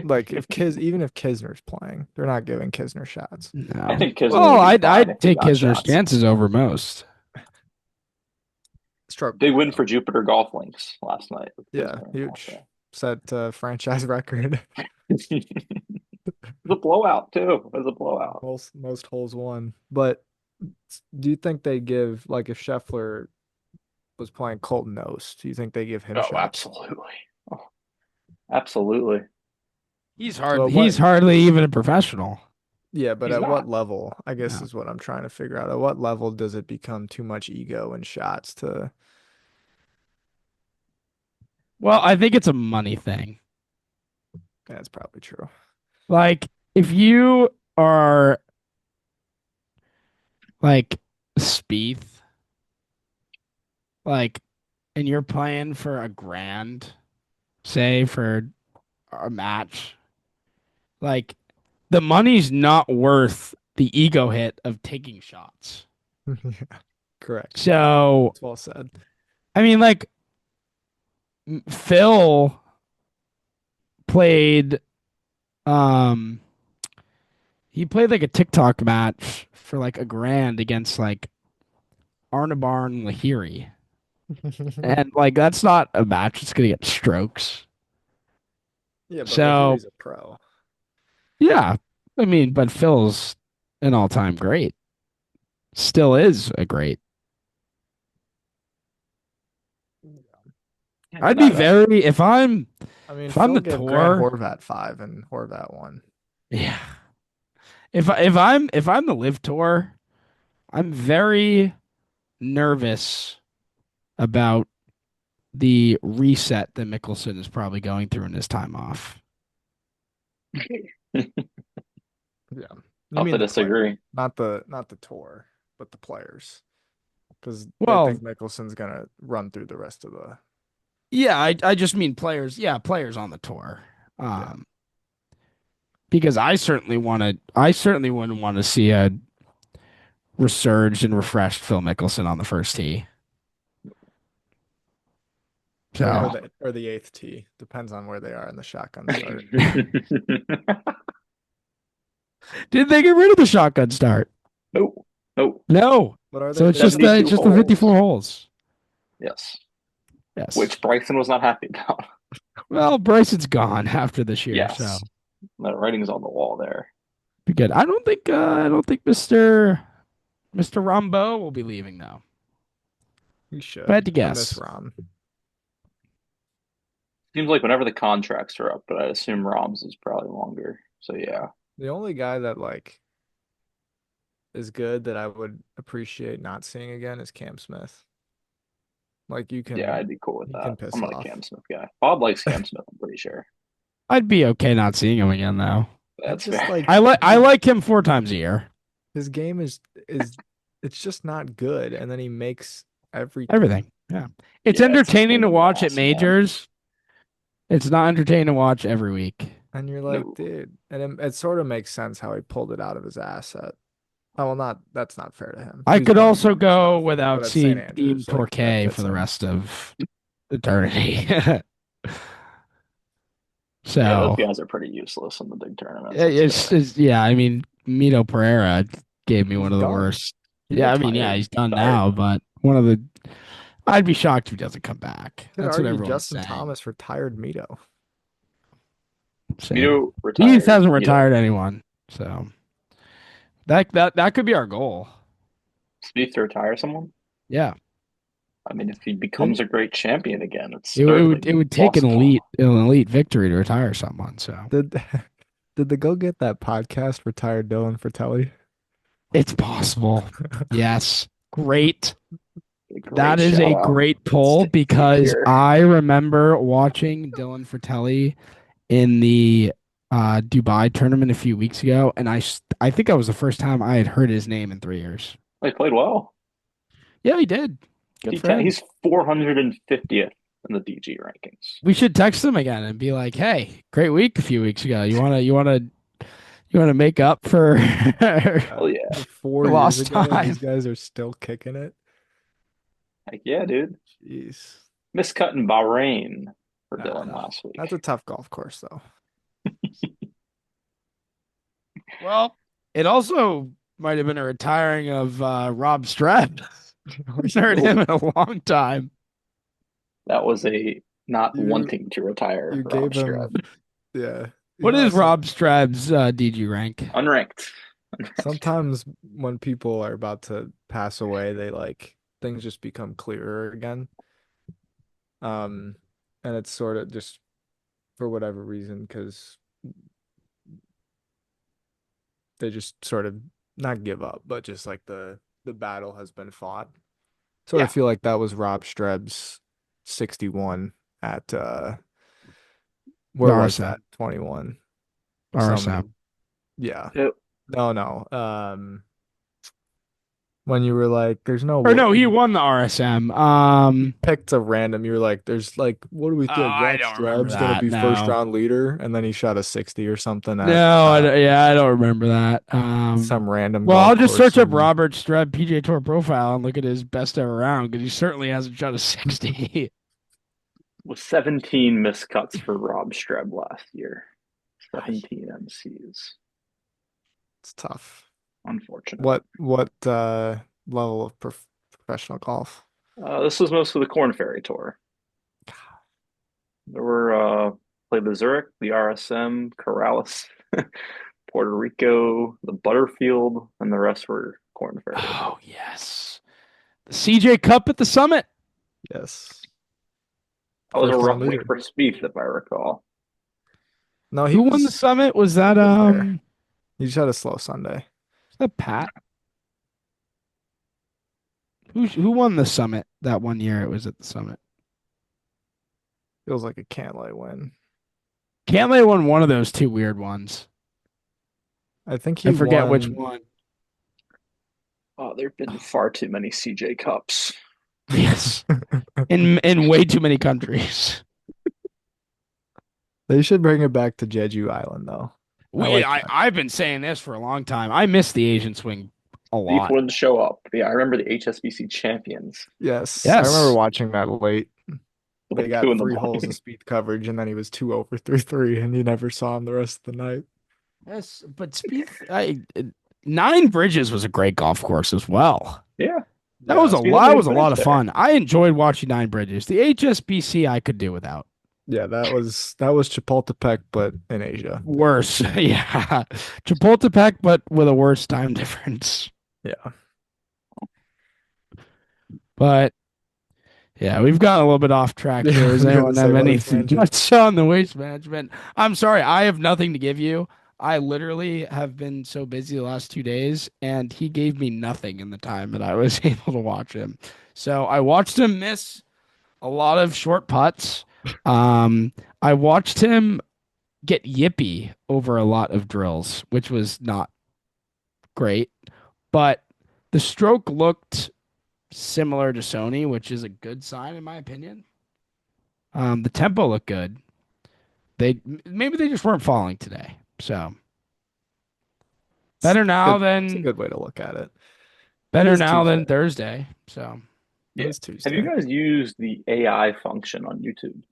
like if even if Kisner's playing, they're not giving Kisner shots. I No. think Kisner Well, would be fine I'd if he take got Kisner's shots. chances over most. Stroke Big play, win though. for Jupiter Golf Links last night with Yeah, Kisner. huge. Set franchise record. It was a blowout too. It was a blowout. Most holes won. But do you think they give like if Scheffler was playing Colton Nose, do you think they give him Oh, shots? absolutely. Oh, Absolutely. So He's hardly even a professional. yeah, but He's at what not. level, I guess Yeah. is what I'm trying to figure out. At what level does it become too much ego and shots to Well, I think it's a money thing. that's probably true. Like, if you are like Spieth, like, and you're playing for a grand, say for a match, like, the money's not worth the ego hit of taking shots. Yeah, correct. So, It's well said. I mean, like, Phil played, um, he played like a TikTok match for like a grand against like Arnabarn Lahiri. And like that's not a match. It's gonna get strokes. Yeah, but So Lahiri's a pro. yeah, I mean, but Phil's an all-time great. Still is a great. Can't I'd be deny that. very I mean, if I'm Phil the gave Grant tour. Horvat 5 and Horvat won. Yeah. If I'm the live tour, I'm very nervous about the reset that Mickelson is probably going through in his time off. Yeah. You Tough mean to the player, disagree. not the tour, but the players. Because they Well, think Mickelson's gonna run through the rest of the yeah, I just mean players. Yeah, players on the tour. yeah. Um, because I certainly wouldn't want to see a resurged and refreshed Phil Mickelson on the first tee. Or So the eighth tee. Depends on where they are in the shotgun start. did they get rid of the shotgun start? Nope. Nope. No. What are they So it's doing? just the 72 54 holes. holes. Yes. Yes. Which Bryson was not happy about. Well, Bryson's gone after this year, so Yes. The writing's on the wall there. be good. I don't think Mr. Rambeau will be leaving though. You If I had should. to I miss guess. Rom. Seems like whenever the contracts are up, but I assume Rom's is probably longer. So yeah. The only guy that like is good that I would appreciate not seeing again is Cam Smith. Like Yeah, I'd be cool with he that. can piss I'm not a off. Cam Smith guy. Bob likes Cam Smith, I'm pretty sure. I'd be okay not seeing him again though. I That's just fair. like I like him 4 times a year. his game is it's just not good, and then he makes everything. Everything. Yeah. It's Yeah, it's a entertaining pain to in the watch at ass, man. majors. It's not entertaining to watch every week. And you're like, No. dude, and it sort of makes sense how he pulled it out of his asset. Oh, well, not that's not fair to him. I He was could playing also great go stuff, without but at St. seeing Team Andrews, like that Torquay for fits the him. rest of eternity. Yeah, those So guys are pretty useless in the big tournaments. That's fair. yeah, I mean, Mito Pereira gave me He's one of the done. worst. He Yeah, I mean, yeah, retired. he's done Tired. now, but one of the I'd be shocked if he doesn't come back. Could That's what argue everyone's Justin saying. Thomas retired Mito. Same. Mito Heath retired. hasn't Mito. retired anyone, so that could be our goal. Spieth to retire someone? Yeah. I mean, if he becomes Didn't a great champion again, it's It certainly would take possible. an elite victory to retire someone. So did did the go get that podcast retired Dylan Fratelli? it's possible. Yes, great. A great That is shout a out. great Let's pull take because here. I remember watching Dylan Fratelli in the Dubai tournament a few weeks ago, and I think that was the first time I had heard his name in 3 years. He played well. Yeah, he did. Good for him. He's 450th in the DG rankings. We should text him again and be like, "Hey, great week a few weeks ago. You wanna make up for Oh yeah. For 4 years lost ago, time?" these guys are still kicking it. Like, yeah, dude. Jeez. Miscut in Bahrain for I Dylan know. last week. That's a tough golf course, though. Well, it also might have been a retiring of Rob Streb. Haven't heard him in a long time. That was a not You wanting to retire you Rob gave him, Streb. yeah. What is Rob Streb's DG rank? Unranked. Sometimes when people are about to pass away, they like things just become clearer again. And it's sort of just for whatever reason, because they just sort of not give up, but just like the battle has been fought. Sort Yeah. of feel like that was Rob Streb's 61 at The where was RSM. that? 21. Some RSM. yeah. Yep. No. When you were like, there's no Or no, he you won the RSM. picked a random, you were like, there's like, what do we Oh, think? I Rob don't remember Streb's gonna that. be first No. round leader, and then he shot a 60 or something at No, yeah, I don't remember that. some random Well, I'll golf just course search up in Robert Streb PGA Tour profile and look at his best ever round because he certainly hasn't shot a 60. With 17 missed cuts for Rob Streb last year. Ay. 17 MCs. it's tough. Unfortunate. What level of professional golf? This was mostly the Corn Ferry Tour. There were played the Zurich, the RSM, Corrales, Puerto Rico, the Butterfield, and the rest were Corn Ferry. Oh, yes. The CJ Cup at the summit. Yes. That was a First rough round week leader. for Spieth, if I recall. No, Who won the summit? Was that he was there. He just had a slow Sunday. Pat? Who won the summit that one year it was at the summit? Feels like a Cantlay win. Cantlay won one of those two weird ones. I think I he forget which won. one. Oh, there have been far too many CJ Cups. Yes. In way too many countries. They should bring it back to Jeju Island though. I like that. I've been saying this for a long time. I miss the Asian swing a Spieth lot. wouldn't show up. Yeah, I remember the HSBC champions. Yes, I remember Yes. watching that late. They Like two got in the 3 holes of morning. speed coverage, and then he was 2 over 3-3, and you never saw him the rest of the night. Yes, but Nine Bridges was a great golf course as well. Yeah. That Yeah. was a Spieth lot. had That a was good a lot finish of there. fun. I enjoyed watching Nine Bridges. The HSBC I could do without. Yeah, that was Chapultepec, but in Asia. Worse, yeah. Chapultepec, but with a worse time difference. Yeah. But yeah, we've gotten a little bit off track Yeah, here. I Does was gonna anyone say, have what a anything tangent. much on the waste management? I'm sorry, I have nothing to give you. I literally have been so busy the last 2 days, and he gave me nothing in the time that I was able to watch him. So I watched him miss a lot of short putts. I watched him get yippy over a lot of drills, which was not great. But the stroke looked similar to Sony, which is a good sign in my opinion. The tempo looked good. Maybe they just weren't falling today. So better now It's a than good way to look at it. It is Tuesday. Thursday. So It Yeah. is Have you Tuesday guys used the AI function on YouTube?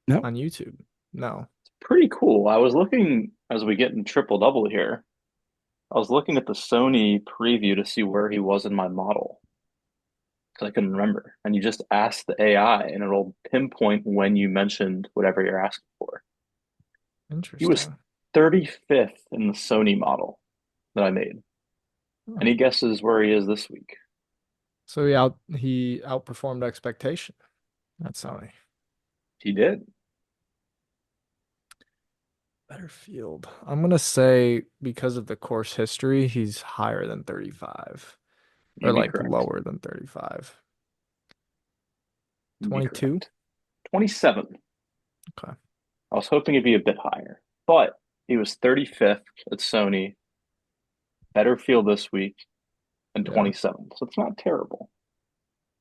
no. on YouTube. No. Pretty cool. I was looking as we get in triple double here. I was looking at the Sony preview to see where he was in my model because I couldn't remember. And you just ask the AI and it'll pinpoint when you mentioned whatever you're asking for. He was Interesting. 35th in the Sony model that I made. Hmm. Any guesses where he is this week? So he outperformed expectation. That's Sony. He did. Better field. I'm gonna say because of the course history, he's higher than 35. Or You'd be like correct. lower than 35. You'd be 22? correct. 27. Okay. I was hoping it'd be a bit higher, but he was 35th at Sony, better field this week, and Yeah. 27th. So it's not terrible.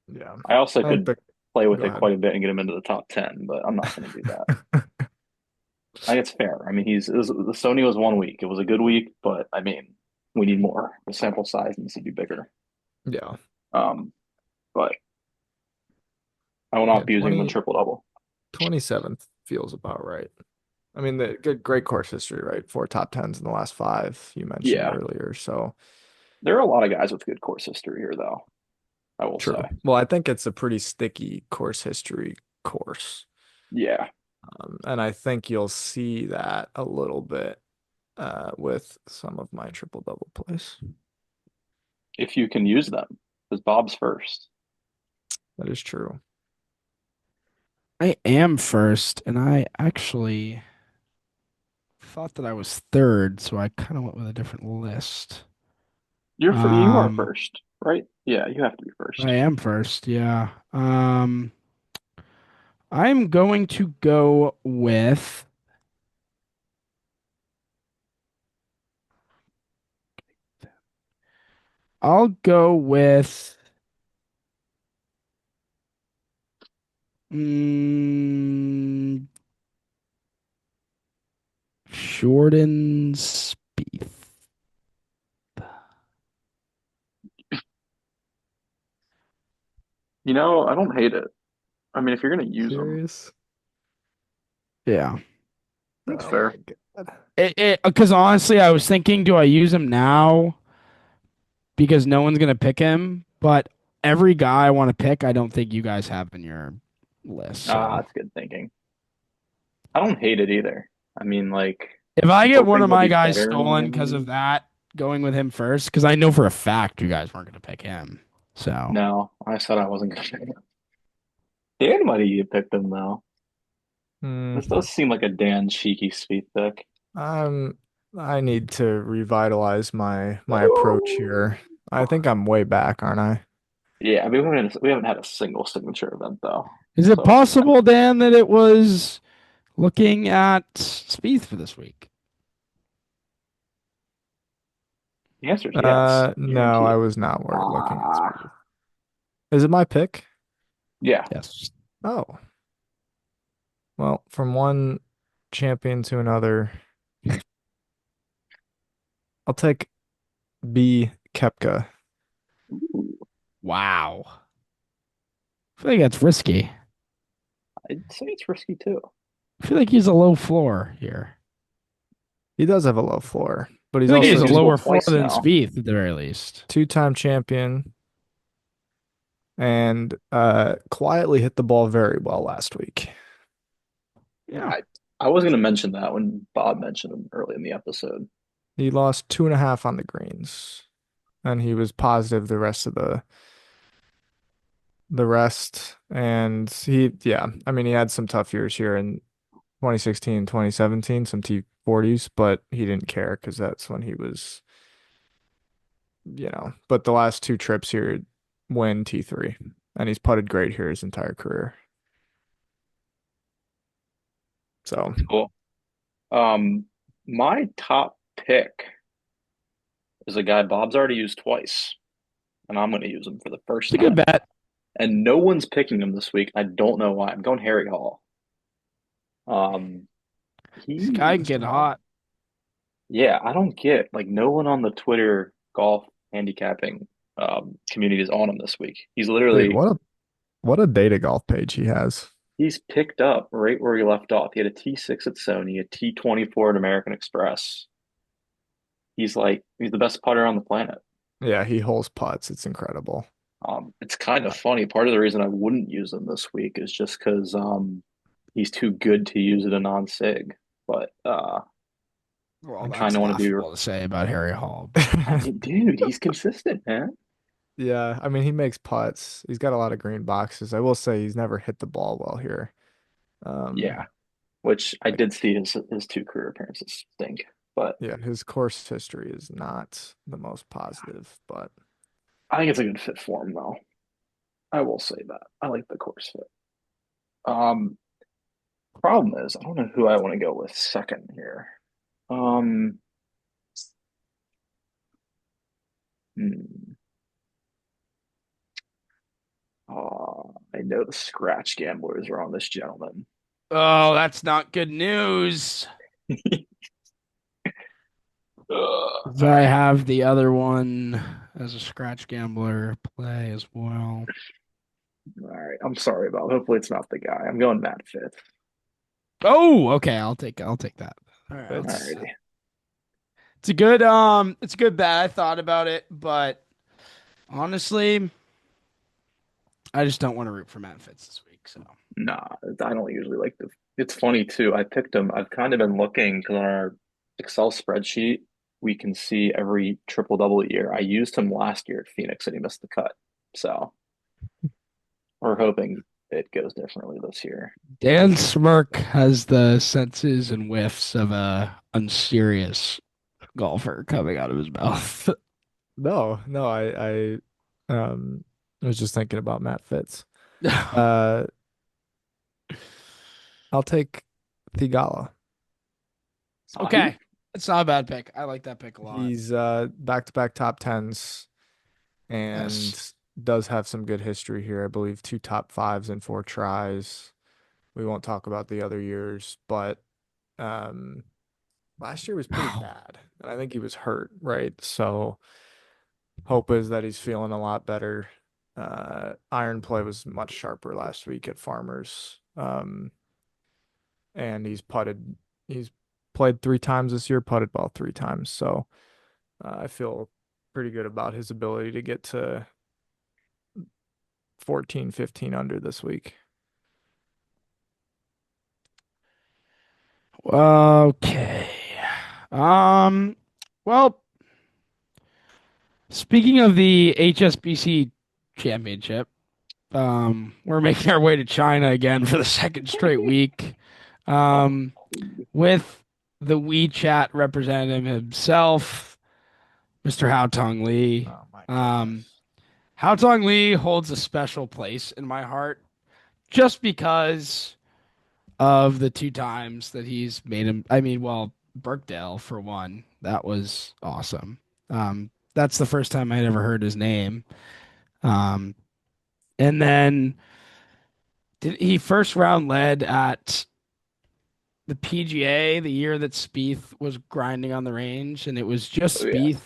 Yeah. I also I think could play with go it ahead. quite a bit and get him into the top 10, but I'm not going to do that. I think it's fair. I mean, the Sony was 1 week. It was a good week, but I mean, we need more. The sample size needs to be bigger. Yeah. But I will not Yeah, be using him in triple double. 27th feels about right. I mean, the great course history, right? 4 top 10s in the last 5 you mentioned Yeah. earlier. So There are a lot of guys with good course history here, though. I will true. say. Well, I think it's a pretty sticky course history course. Yeah. And I think you'll see that a little bit with some of my triple double plays. If you can use them, because Bob's first. That is true. I am first, and I actually thought that I was third, so I kind of went with a different list. You are Um, first, right? Yeah, you have to be I first. am first, yeah. I'm going to go with I'll go with mm, Jordan Spieth. I don't hate it. I mean, if you're gonna use them, Serious? Yeah. that's Oh my fair. God. Because honestly, I was thinking, do I use him now because no one's gonna pick him? But every guy I want to pick, I don't think you guys have in your list. Ah, So that's good thinking. I don't hate it either. I mean, like, if I I'm get one hoping of he'll my be guys better in stolen because of Miami. that, going with him first, because I know for a fact you guys weren't gonna pick him. So No, I said I wasn't gonna pick him. Dan might have picked him though. Hmm. This does seem like a Dan cheeky Spieth pick. I'm I need to revitalize my approach Ooh. here. I think I'm way back, aren't I? Yeah, I mean we haven't had a single signature event though. is it So possible, Dan, that it was looking at Spieth for this week? the answer is yes, No, guarantee I it. was not looking at Ah, Spieth. Is it my pick? yeah. Yes. Oh, well, from one champion to another, I'll take B Kepka. Ooh, Wow. I feel like that's risky. I'd say it's risky too. I feel like he's a low floor here. He does have a low floor, but I he's feel like he Made has also it a usable lower floor twice than now. Spieth at the very least. two-time champion and quietly hit the ball very well last week. Yeah. I was gonna mention that when Bob mentioned him early in the episode. He lost 2.5 on the greens, and he was positive the rest. And yeah, I mean, he had some tough years here in 2016, 2017, some T40s, but he didn't care because that's when he was, but the last two trips here win T3, and he's putted great here his entire career. So Cool. My top pick is a guy Bob's already used twice, and I'm gonna use him for the It's first a good time. bet. And no one's picking him this week. I don't know why. I'm going Harry Hall. Um, This guy he, can get Hall. hot. yeah, I don't get like no one on the Twitter golf handicapping community is on him this week. He's Dude, literally what a data golf page he has. he's picked up right where he left off. He had a T6 at Sony, a T24 at American Express. He's the best putter on the planet. Yeah, he holes putts. It's incredible. It's kind of funny. Part of the reason I wouldn't use him this week is just because he's too good to use it a non-sig. But Well, I kind that's of want to be, laughable to say about Harry Hall, but dude, he's consistent, man. Yeah, I mean, he makes putts. He's got a lot of green boxes. I will say he's never hit the ball well here. Yeah, Um, which I like, did see his two career appearances stink. But yeah, his course history is not the most positive, but I think it's a good fit for him, though. I will say that. I like the course fit. Um, Problem is, I don't know who I want to go with second here. Um, hmm. I know the scratch gamblers are on this gentleman. oh, that's not good news. All 'Cause I have the other one as a scratch gambler play as well. right. I'm sorry about it. Hopefully it's not the guy. I'm going Matt Fitz. Oh, okay, I'll take that. All right, All it's righty. it's a good bet. I thought about it, but honestly, I just don't want to root for Matt Fitz this week. So Nah, I don't usually like the. It's funny too. I picked him. I've kind of been looking because on our Excel spreadsheet, we can see every triple double year. I used him last year at Phoenix and he missed the cut. So we're hoping it goes differently this year. Dan Smirk has the senses and whiffs of a unserious golfer coming out of his mouth. No, no, um was just thinking about Matt Fitz. Uh, I'll take Thigala. Spieth? Okay. It's not a bad pick. I like that pick a lot. He's back-to-back top tens and Yes. does have some good history here. I believe two top fives and four tries. We won't talk about the other years, but um last year was pretty Wow. bad. And I think he was hurt, right? So hope is that he's feeling a lot better. Iron play was much sharper last week at Farmers. And he's played three times this year, putted well three times. So I feel pretty good about his ability to get to 14, 15 under this week. Okay. Um, well, speaking of the HSBC championship, we're making our way to China again for the second straight week. Oh, Um, with the WeChat representative himself, Mr. Hao Tong Lee. Oh my Um, goodness. Hao Tong Lee holds a special place in my heart just because of the two times that he's made him. I mean, well, Birkdale for one, that was awesome. That's the first time I'd ever heard his name. Um, and then he first round led at the PGA the year that Spieth was grinding on the range, and it was oh yeah.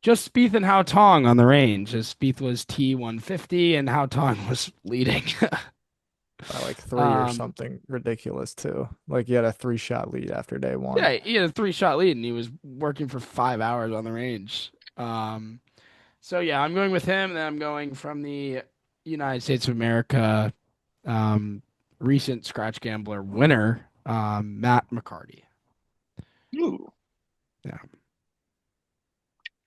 Just Spieth and Hao Tong on the range, as Spieth was T150 and Hao Tong was leading. By like three or um, something ridiculous too. Like he had a three-shot lead after day one. yeah, he had a three-shot lead, and he was working for 5 hours on the range. So yeah, I'm going with him. Then I'm going from the United States of America, um, recent Scratch Gambler winner, Matt McCarty. Ooh, Yeah,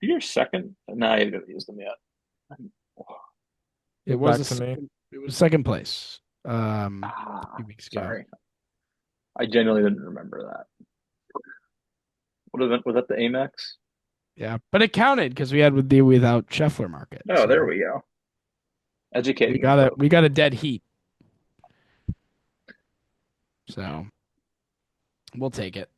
you're second. No, you haven't used them yet. it Get was back a to me. it was second place, a Ah, few weeks ago. sorry. I genuinely didn't remember that. What event was that? The Amex? Yeah, but it counted because we had with the without Scheffler market. Oh, there So we go. we Educating the got a folk. we got a dead heat. So we'll take it.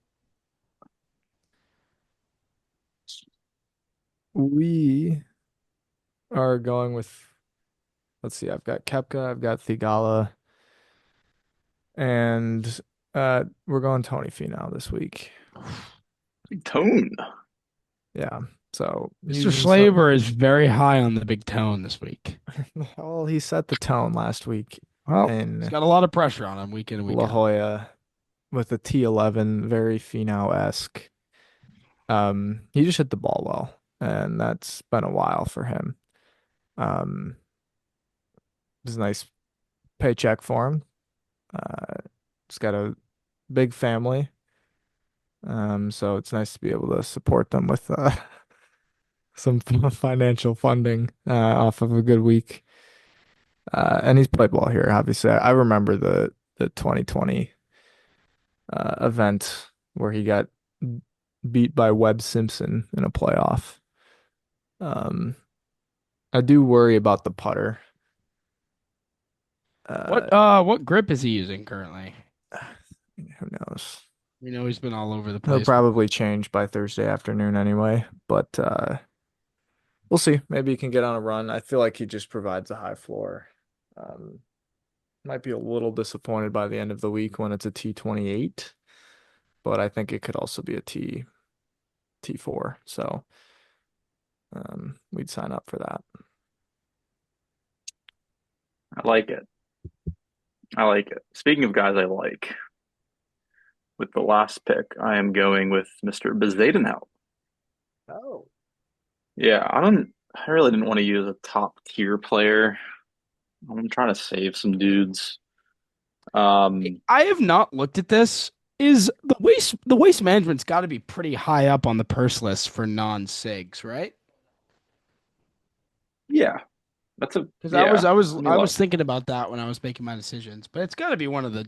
We are going with, let's see, I've got Kepka, I've got Thigala, and we're going Tony Finau this week. Big tone. Yeah. So Mr. using some, Slaver is very high on the big tone this week. well, he set the tone last week Well, he's in got a lot of pressure on him week in and week La out. Jolla with a T11, very Finau-esque. He just hit the ball well, and that's been a while for him. Um, it's a nice paycheck for him. He's got a big family, so it's nice to be able to support them with some financial funding off of a good week. And he's played well here, obviously. I remember the 2020 event where he got beat by Webb Simpson in a playoff. Um, I do worry about the putter. What grip is he using currently? Who knows? We know he's been all over the He'll place. probably change by Thursday afternoon anyway, but we'll see. Maybe he can get on a run. I feel like he just provides a high floor. Um, might be a little disappointed by the end of the week when it's a T28, but I think it could also be a T4. So we'd sign up for that. I like it. I like it. Speaking of guys I like, with the last pick, I am going with Mr. Bezadenhout. Oh. Yeah, I really didn't want to use a top tier player. I'm trying to save some dudes. Um, I have not looked at this. Is the waste management's got to be pretty high up on the purse list for non-sigs, right? yeah, That's a Because yeah. I mean, I look, was thinking about that when I was making my decisions, but it's got to be one of the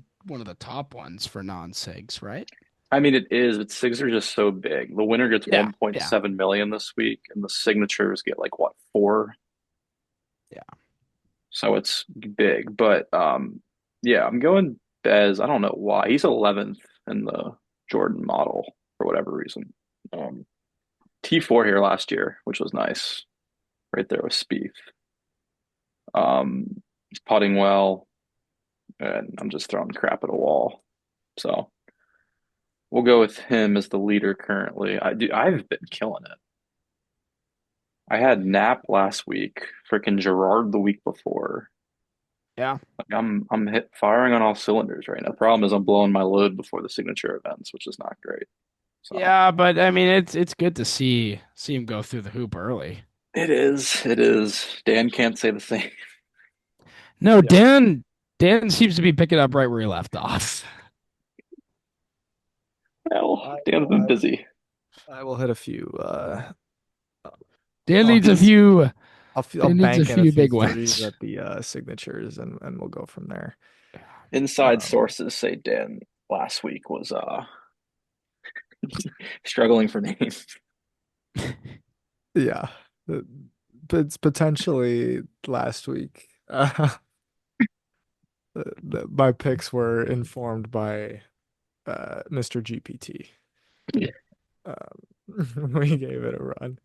top ones for non-sigs, right? I mean, it is, but SIGs are just so big. The winner gets Yeah, yeah, 1.7 million this week, and the signatures get like what, four? yeah. So it's big. But yeah, I'm going Bez. I don't know why. He's 11th in the Jordan model for whatever reason. Um, T4 here last year, which was nice. Right there with Spieth. He's putting well, and I'm just throwing crap at a wall. So we'll go with him as the leader currently. I've been killing it. I had Nap last week, freaking Gerard the week before. Yeah. Like I'm hit firing on all cylinders right now. The problem is I'm blowing my load before the signature events, which is not great. So Yeah, but I mean it's good to see him go through the hoop early. it is. It is. Dan can't say the same. No, Yeah. Dan seems to be picking up right where he left off. Well, I Dan's will. been busy. I will hit a few. Dan I'll needs a He's few I'll Dan needs a bank in a few few big threes wins. at the signatures, and we'll go from there. inside Um, sources say Dan last week was struggling for names. yeah, Uh, it's potentially last week. My picks were informed by Mr. GPT. We gave it a run.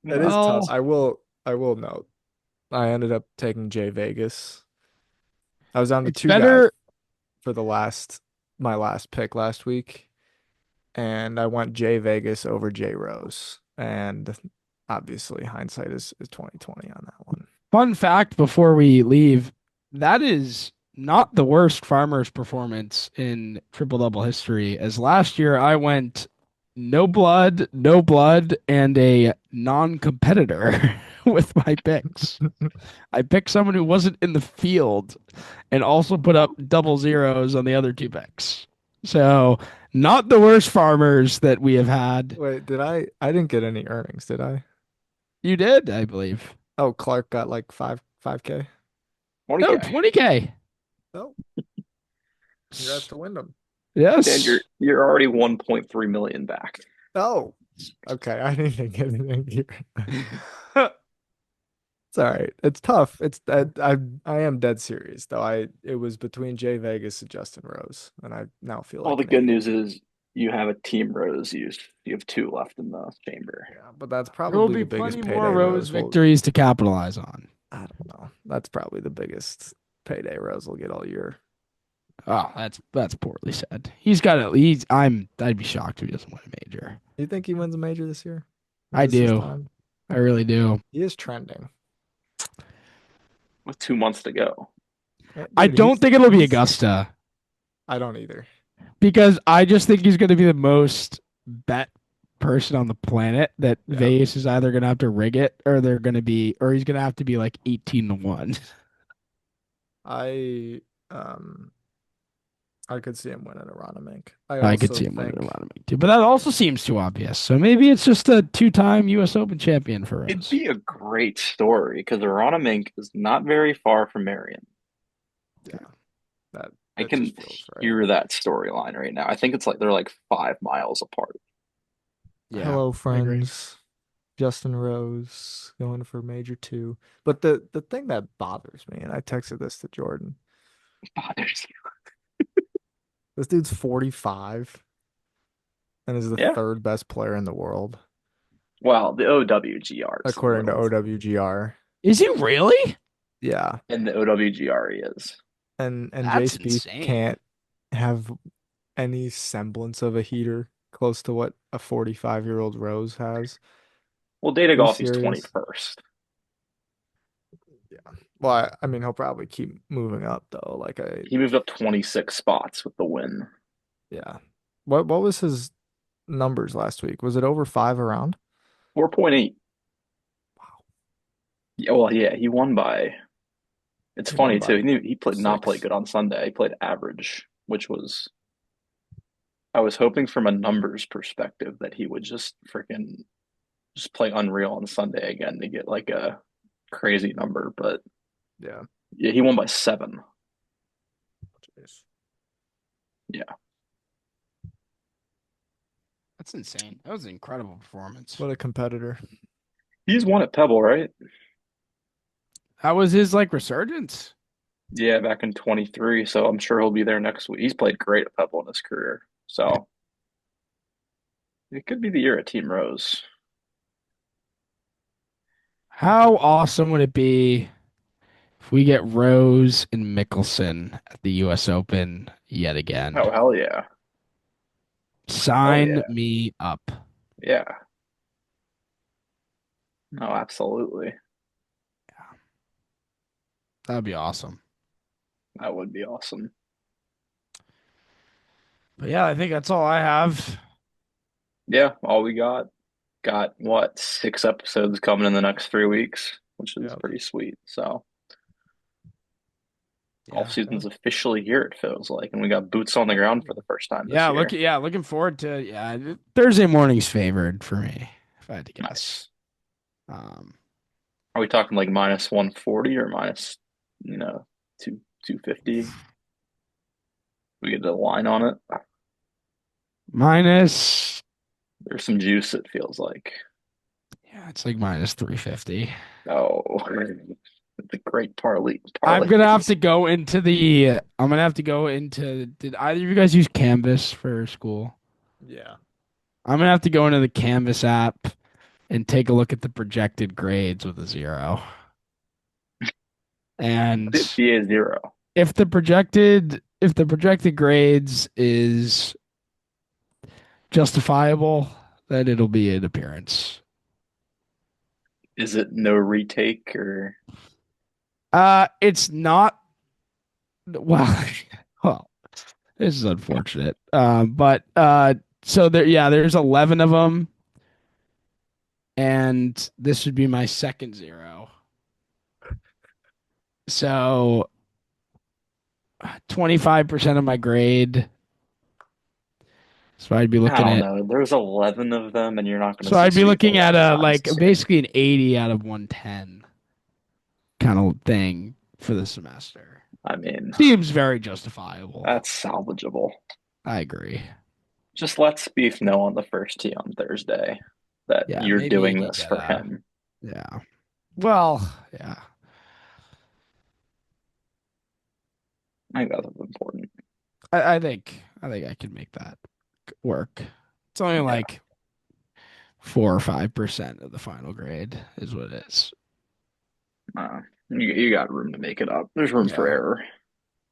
It is tough. Well, I will note. I ended up taking Jay Vegas. I was down to it's two guys better. for the last my last pick last week, and I went Jay Vegas over Jay Rose. And obviously hindsight is 2020 on that one. Fun fact before we leave, that is not the worst Farmers performance in triple double history. As last year I went no blood, and a non-competitor with my picks. I picked someone who wasn't in the field and also put up double zeros on the other two picks. So, not the worst Farmers that we have had. Wait, did I didn't get any earnings, did I? You did, I believe. Oh, Clark got like 5K. No, 20K. 20K. Oh, congrats to Wyndham. Dan, Yes. you're already 1.3 million back. Oh, okay. I didn't get anything here. It's all right. It's tough. I am dead serious though. It was between Jay Vegas and Justin Rose, and I now feel Well, like the an good idiot. news is you have a team rose. You have two left in the chamber. Yeah, but that's There will probably be the biggest plenty more payday Rose Rose will. victories to capitalize on. I don't know. That's probably the biggest payday Rose will get all year. Oh, that's poorly said. He's got at least I'd be shocked if he doesn't win a major. You think he wins a major this year? Is I this his do. time? I really do. He is trending. With 2 months to go. I Dude, don't think it'll be Augusta I don't either. because I just think he's going to be the most bet person on the planet that Yeah. Vegas is either going to have to rig it or he's going to have to be like 18-1. I um I could see him winning a Mink. I I could also see him winning a think lot of too, but that also seems too obvious. So maybe it's just a two-time U.S. Open champion for It'd Rose. be a great story because Mink is not very far from Marion. yeah, that I that can just feels right. hear that storyline right now. I think it's like they're like 5 miles apart. Yeah, Hello, I agree. friends. Justin Rose going for major two. But the thing that bothers me, and I texted this to Jordan, Bothers this dude's 45 and is the you. Yeah. third best player in the world, Well, the OWGR is a according to little, OWGR. Is he really? Yeah. and the OWGR is. And Jay That's Spieth insane. can't have any semblance of a heater close to what a 45-year-old Rose has. Well, Data Are you Golf, he's serious? 21st. Yeah. Well, I mean, he'll probably keep moving up though. He moved up 26 spots with the win. Yeah. What was his numbers last week? Was it over five around? 4.8. Wow. Yeah, well, yeah, he won by. It's He won funny too. by He played not played six. good on Sunday. He played average, which was. I was hoping from a numbers perspective that he would just freaking just play unreal on Sunday again to get like a crazy number, but Yeah. yeah, he won by 7. Jeez. Yeah. That's insane. That was an incredible performance. What a competitor. He's won at Pebble, right? How was his like resurgence? Yeah, back in 23. So I'm sure he'll be there next week. He's played great at Pebble in his career. So it could be the year at Team Rose. How awesome would it be if we get Rose and Mickelson at the U.S. Open yet again? Oh, hell yeah. Hell Sign yeah. me up. Yeah. No, absolutely. That would be awesome. That would be awesome. But yeah, I think that's all I have. Yeah, all we got what, 6 episodes coming in the next 3 weeks, which is Yeah. pretty sweet. So Yeah. golf season's officially here, it feels like, and we got boots on the ground for the first time this Yeah, year. looking forward to Thursday morning's favored for me, if I had to guess. Nice. Um, Are we talking like minus 140 or minus, you know, 250? We get a line on it. minus There's some juice, it feels like. yeah, it's like minus 350. Oh, the great parlay I'm gonna have piece. to go into the. I'm gonna have to go into. Did either of you guys use Canvas for school? Yeah. I'm gonna have to go into the Canvas app and take a look at the projected grades with a 0. And BA 0. if the projected grades is justifiable, then it'll be an appearance. Is it no retake or It's not. Well, well, this is unfortunate. But so there's 11 of them, and this would be my second 0. So 25% of my grade. So I'd be I looking don't at. know. There's 11 of them, and you're not going to So see I'd be Spieth looking at a like size. basically an 80 out of 110 kind of thing for the semester. I mean, Seems very justifiable. that's salvageable. I agree. Just let Spieth know on the first tee on Thursday that Yeah, you're maybe you doing could this get for a. him. Yeah. Well, yeah. I think that's important. I think I can make that work. It's only Yeah. like 4 or 5% of the final grade is what it is. You got room to make it up. There's room for Yeah. error.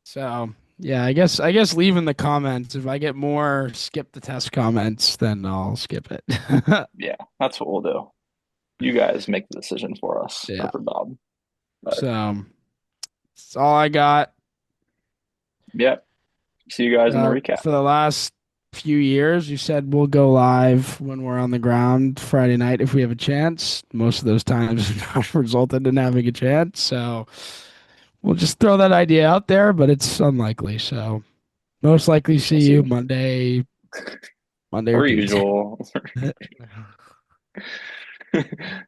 So yeah, I guess leave in the comments. If I get more skip the test comments, then I'll skip it. Yeah, that's what we'll do. You guys make the decision for us, Yeah. or for Bob. But So that's all I got. yeah, see you guys in the recap. For the last few years. You said we'll go live when we're on the ground Friday night if we have a chance. Most of those times have not resulted in having a chance. So we'll just throw that idea out there, but it's unlikely. So most likely see We'll you see. Monday or Per Tuesday. usual.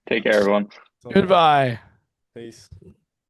Take care, everyone. Goodbye. Peace.